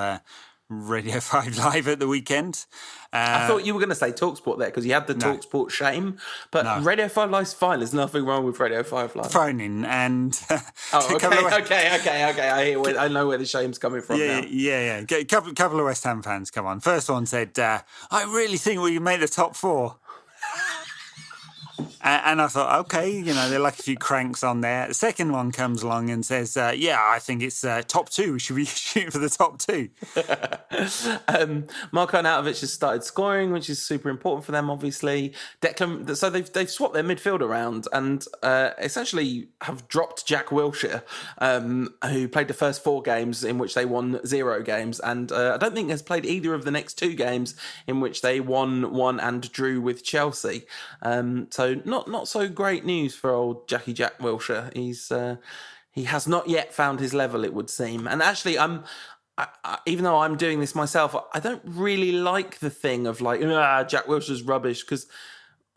Radio 5 Live at the weekend. I thought you were going to say TalkSport there because you had the TalkSport shame, but Radio 5 Live's fine. There's nothing wrong with Radio 5 Live. Phone in and... Okay. I know where the shame's coming from now. Yeah. A couple of West Ham fans come on. First one said, I really think we can make the top 4. And I thought, okay, there are like a few cranks on there. The second one comes along and says, I think it's top 2. We should be shooting for the top 2. Marko Arnautovic has started scoring, which is super important for them, obviously. So they've swapped their midfield around and essentially have dropped Jack Wilshere, who played the first 4 games in which they won 0 games. And I don't think has played either of the next 2 games in which they won 1 and drew with Chelsea. So not so great news for old Jackie Jack Wilshere. He has not yet found his level, it would seem. And actually, even though I'm doing this myself, I don't really like the thing of like, Jack Wilshere's rubbish, because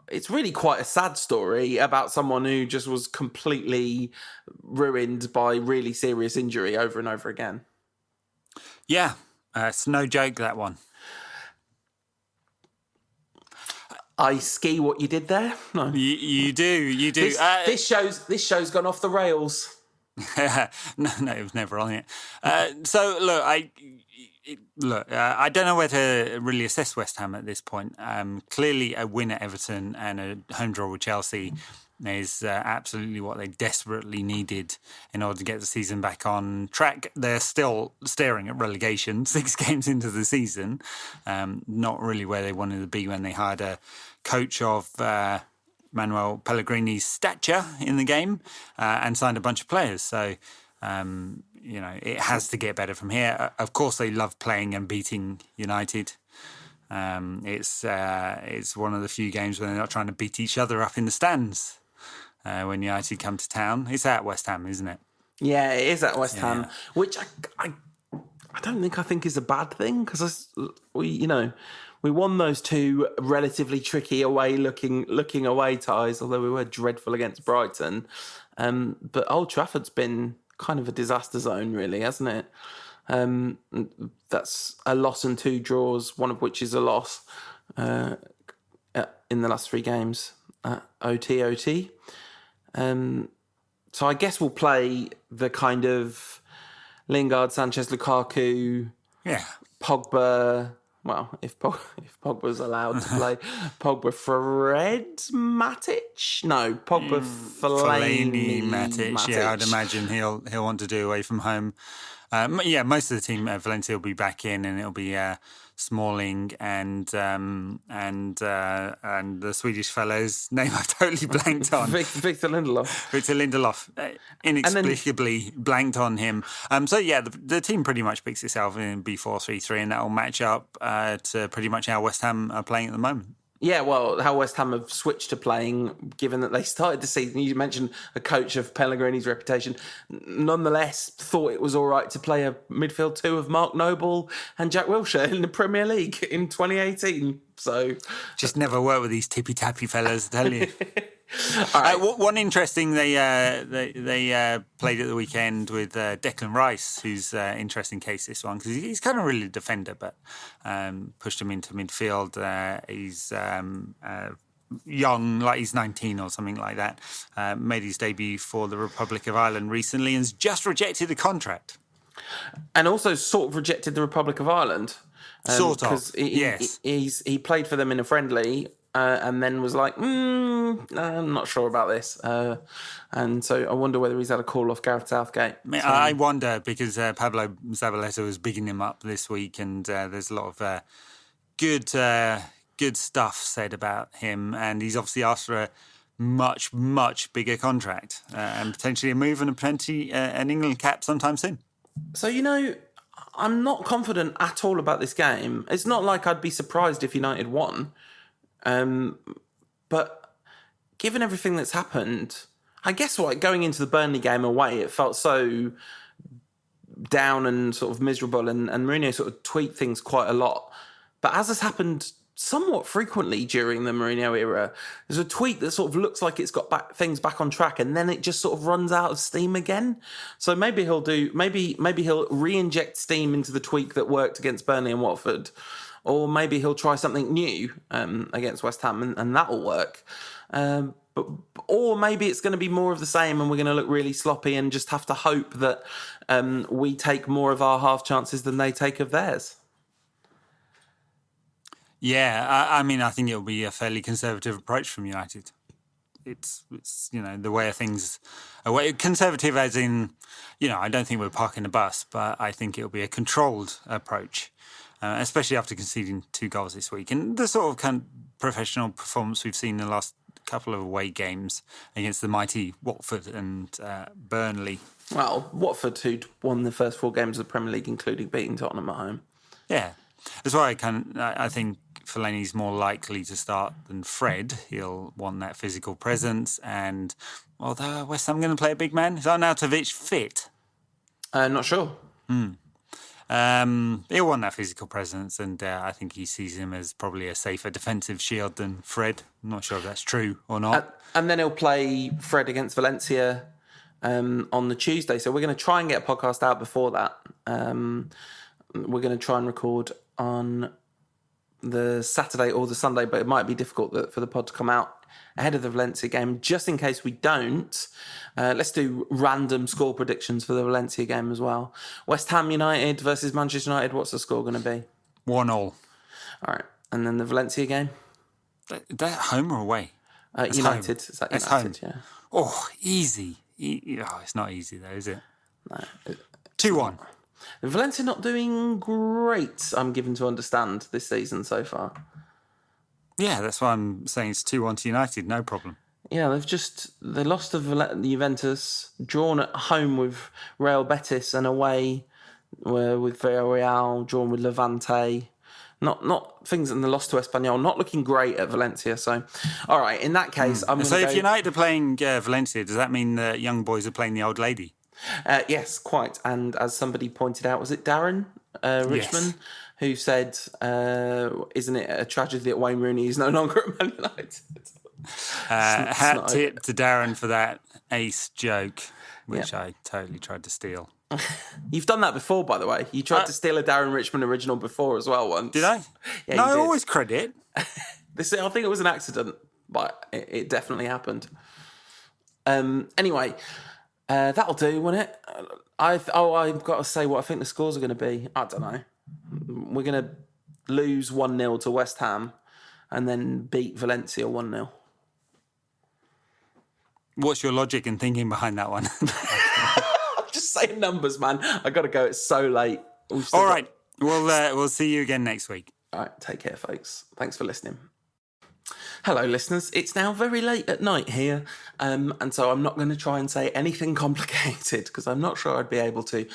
it's really quite a sad story about someone who just was completely ruined by really serious injury over and over again. Yeah, it's no joke, that one. I ski what you did there. No, you do. This show's gone off the rails. No, it was never on it. So look, I don't know where to really assess West Ham at this point. Clearly, a win at Everton and a home draw with Chelsea is absolutely what they desperately needed in order to get the season back on track. They're still staring at relegation 6 games into the season. Not really where they wanted to be when they hired a coach of Manuel Pellegrini's stature in the game and signed a bunch of players. So, it has to get better from here. Of course, they love playing and beating United. It's one of the few games when they're not trying to beat each other up in the stands. When United come to town, it's at West Ham, isn't it? Yeah, it is at West Ham, which I don't think is a bad thing, because we won those 2 relatively tricky looking away ties, although we were dreadful against Brighton. But Old Trafford's been kind of a disaster zone, really, hasn't it? That's a loss and 2 draws, one of which is a loss in the last 3 games. OT. So I guess we'll play the kind of Lingard, Sanchez, Lukaku, Pogba. Well, if Pogba's allowed to play, Pogba, Fred, Matic. No, Pogba, Fellaini, Matic. Yeah, I'd imagine he'll want to do away from home. Most of the team at Valencia will be back in, and it'll be Smalling and the Swedish fellow's name I've totally blanked on. Victor Lindelof. Victor Lindelof, inexplicably blanked on him. The team pretty much picks itself in B4-3-3, and that will match up to pretty much how West Ham are playing at the moment. Yeah, well, how West Ham have switched to playing, given that they started the season. You mentioned a coach of Pellegrini's reputation. Nonetheless, thought it was all right to play a midfield 2 of Mark Noble and Jack Wilshere in the Premier League in 2018. So just never worked with these tippy-tappy fellas, I tell you. All right. One interesting, they played at the weekend with Declan Rice, who's an interesting case, this one, because he's kind of really a defender, but pushed him into midfield. He's young, like he's 19 or something like that. Made his debut for the Republic of Ireland recently and has just rejected a contract. And also sort of rejected the Republic of Ireland. Sort of, because yes. He played for them in a friendly and then was like, I'm not sure about this. And so I wonder whether he's had a call off Gareth Southgate. I wonder, because Pablo Zabaleta was bigging him up this week, and there's a lot of good stuff said about him, and he's obviously asked for a much, much bigger contract and potentially a move and an England cap sometime soon. So, I'm not confident at all about this game. It's not like I'd be surprised if United won. But given everything that's happened, I guess going into the Burnley game away, it felt so down and sort of miserable, and Mourinho sort of tweaked things quite a lot. But as has happened somewhat frequently during the Mourinho era. There's a tweak that sort of looks like it's got things back on track, and then it just sort of runs out of steam again. So maybe he'll re-inject steam into the tweak that worked against Burnley and Watford, or maybe he'll try something new against West Ham, and that'll work. Or maybe it's going to be more of the same, and we're going to look really sloppy and just have to hope that we take more of our half chances than they take of theirs. Yeah, I mean, I think it'll be a fairly conservative approach from United. It's the way of things. Conservative as in, I don't think we're parking the bus, but I think it'll be a controlled approach, especially after conceding 2 goals this week. And the sort of professional performance we've seen in the last couple of away games against the mighty Watford and Burnley. Well, Watford, who'd won the first 4 games of the Premier League, including beating Tottenham at home. Yeah. That's why I think Fellaini's more likely to start than Fred. He'll want that physical presence. And although West Ham going to play a big man, is Arnautovic fit? Not sure. He'll want that physical presence, and I think he sees him as probably a safer defensive shield than Fred. I'm not sure if that's true or not. And then he'll play Fred against Valencia on the Tuesday. So we're going to try and get a podcast out before that. We're going to try and record on the Saturday or the Sunday, but it might be difficult for the pod to come out ahead of the Valencia game. Just in case we don't, let's do random score predictions for the Valencia game as well. West Ham United versus Manchester United, what's the score going to be? 1-0. All right. And then the Valencia game? That home or away? United. Home. Is that It's United? home. Yeah. Oh, easy. It's not easy though, is it? No. 2-1. Valencia not doing great, I'm given to understand, this season so far. Yeah, that's why I'm saying it's 2-1 to United, no problem. Yeah, they lost to Juventus, drawn at home with Real Betis, and away with Villarreal, drawn with Levante. Not things in the loss to Espanyol, not looking great at Valencia. So, all right, in that case, I'm going to So if United are playing Valencia, does that mean the young boys are playing the old lady? Yes, quite. And as somebody pointed out, was it Darren Richmond, who said, isn't it a tragedy that Wayne Rooney is no longer at Man United? Hat tip to Darren for that ace joke, which I totally tried to steal. You've done that before, by the way. You tried to steal a Darren Richmond original before as well once. Did I? Yeah, no, you I did. always credit. I think it was an accident, but it definitely happened. Anyway, that'll do, won't it? I've got to say what I think the scores are going to be. I don't know. We're going to lose 1-0 to West Ham and then beat Valencia 1-0. What's your logic and thinking behind that one? I'm just saying numbers, man. I got to go. It's so late. All right. We'll see you again next week. All right. Take care, folks. Thanks for listening. Hello, listeners. It's now very late at night here, and so I'm not going to try and say anything complicated because I'm not sure I'd be able to.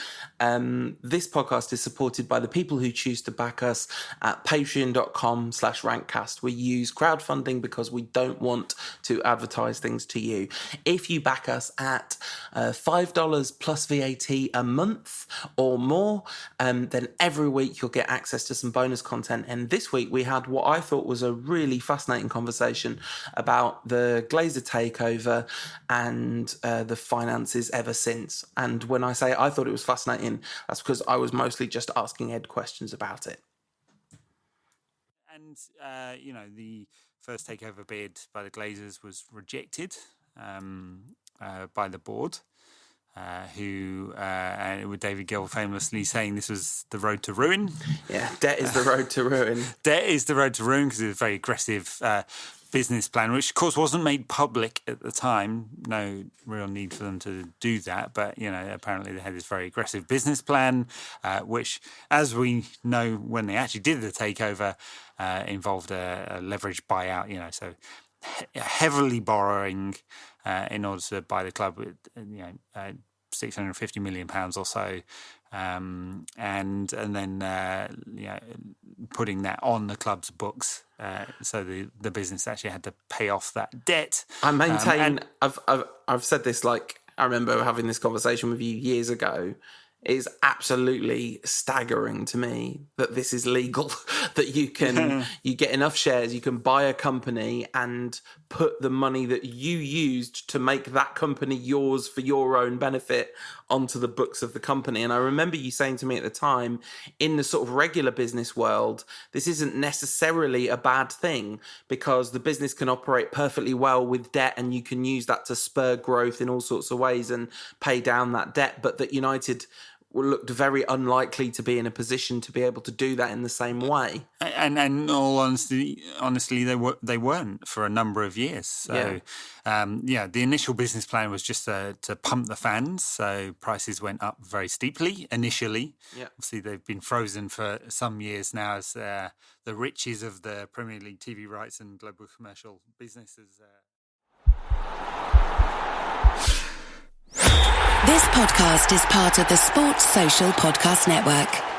This podcast is supported by the people who choose to back us at patreon.com/rankcast. We use crowdfunding because we don't want to advertise things to you. If you back us at $5 plus VAT a month or more, then every week you'll get access to some bonus content. And this week we had what I thought was a really fascinating conversation about the Glazer takeover and the finances ever since. And when I say I thought it was fascinating, that's because I was mostly just asking Ed questions about it. And, the first takeover bid by the Glazers was rejected by the board, with David Gill famously saying this was the road to ruin. Yeah, debt is the road to ruin. Debt is the road to ruin because it was a very aggressive business plan, which of course wasn't made public at the time. No real need for them to do that, but apparently they had this very aggressive business plan, which, as we know, when they actually did the takeover, involved a leveraged buyout. So heavily borrowing in order to buy the club with £650 million or so, and then putting that on the club's books, so the business actually had to pay off that debt. I maintain, I've said this, like, I remember having this conversation with you years ago. is absolutely staggering to me that this is legal, that you get enough shares, you can buy a company and put the money that you used to make that company yours for your own benefit onto the books of the company. And I remember you saying to me at the time, in the sort of regular business world, this isn't necessarily a bad thing because the business can operate perfectly well with debt and you can use that to spur growth in all sorts of ways and pay down that debt, but that United looked very unlikely to be in a position to be able to do that in the same way. And in all honestly, they weren't for a number of years. So, the initial business plan was just to pump the fans. So prices went up very steeply initially. Yeah. Obviously, they've been frozen for some years now as the riches of the Premier League TV rights and global commercial businesses. This podcast is part of the Sports Social Podcast Network.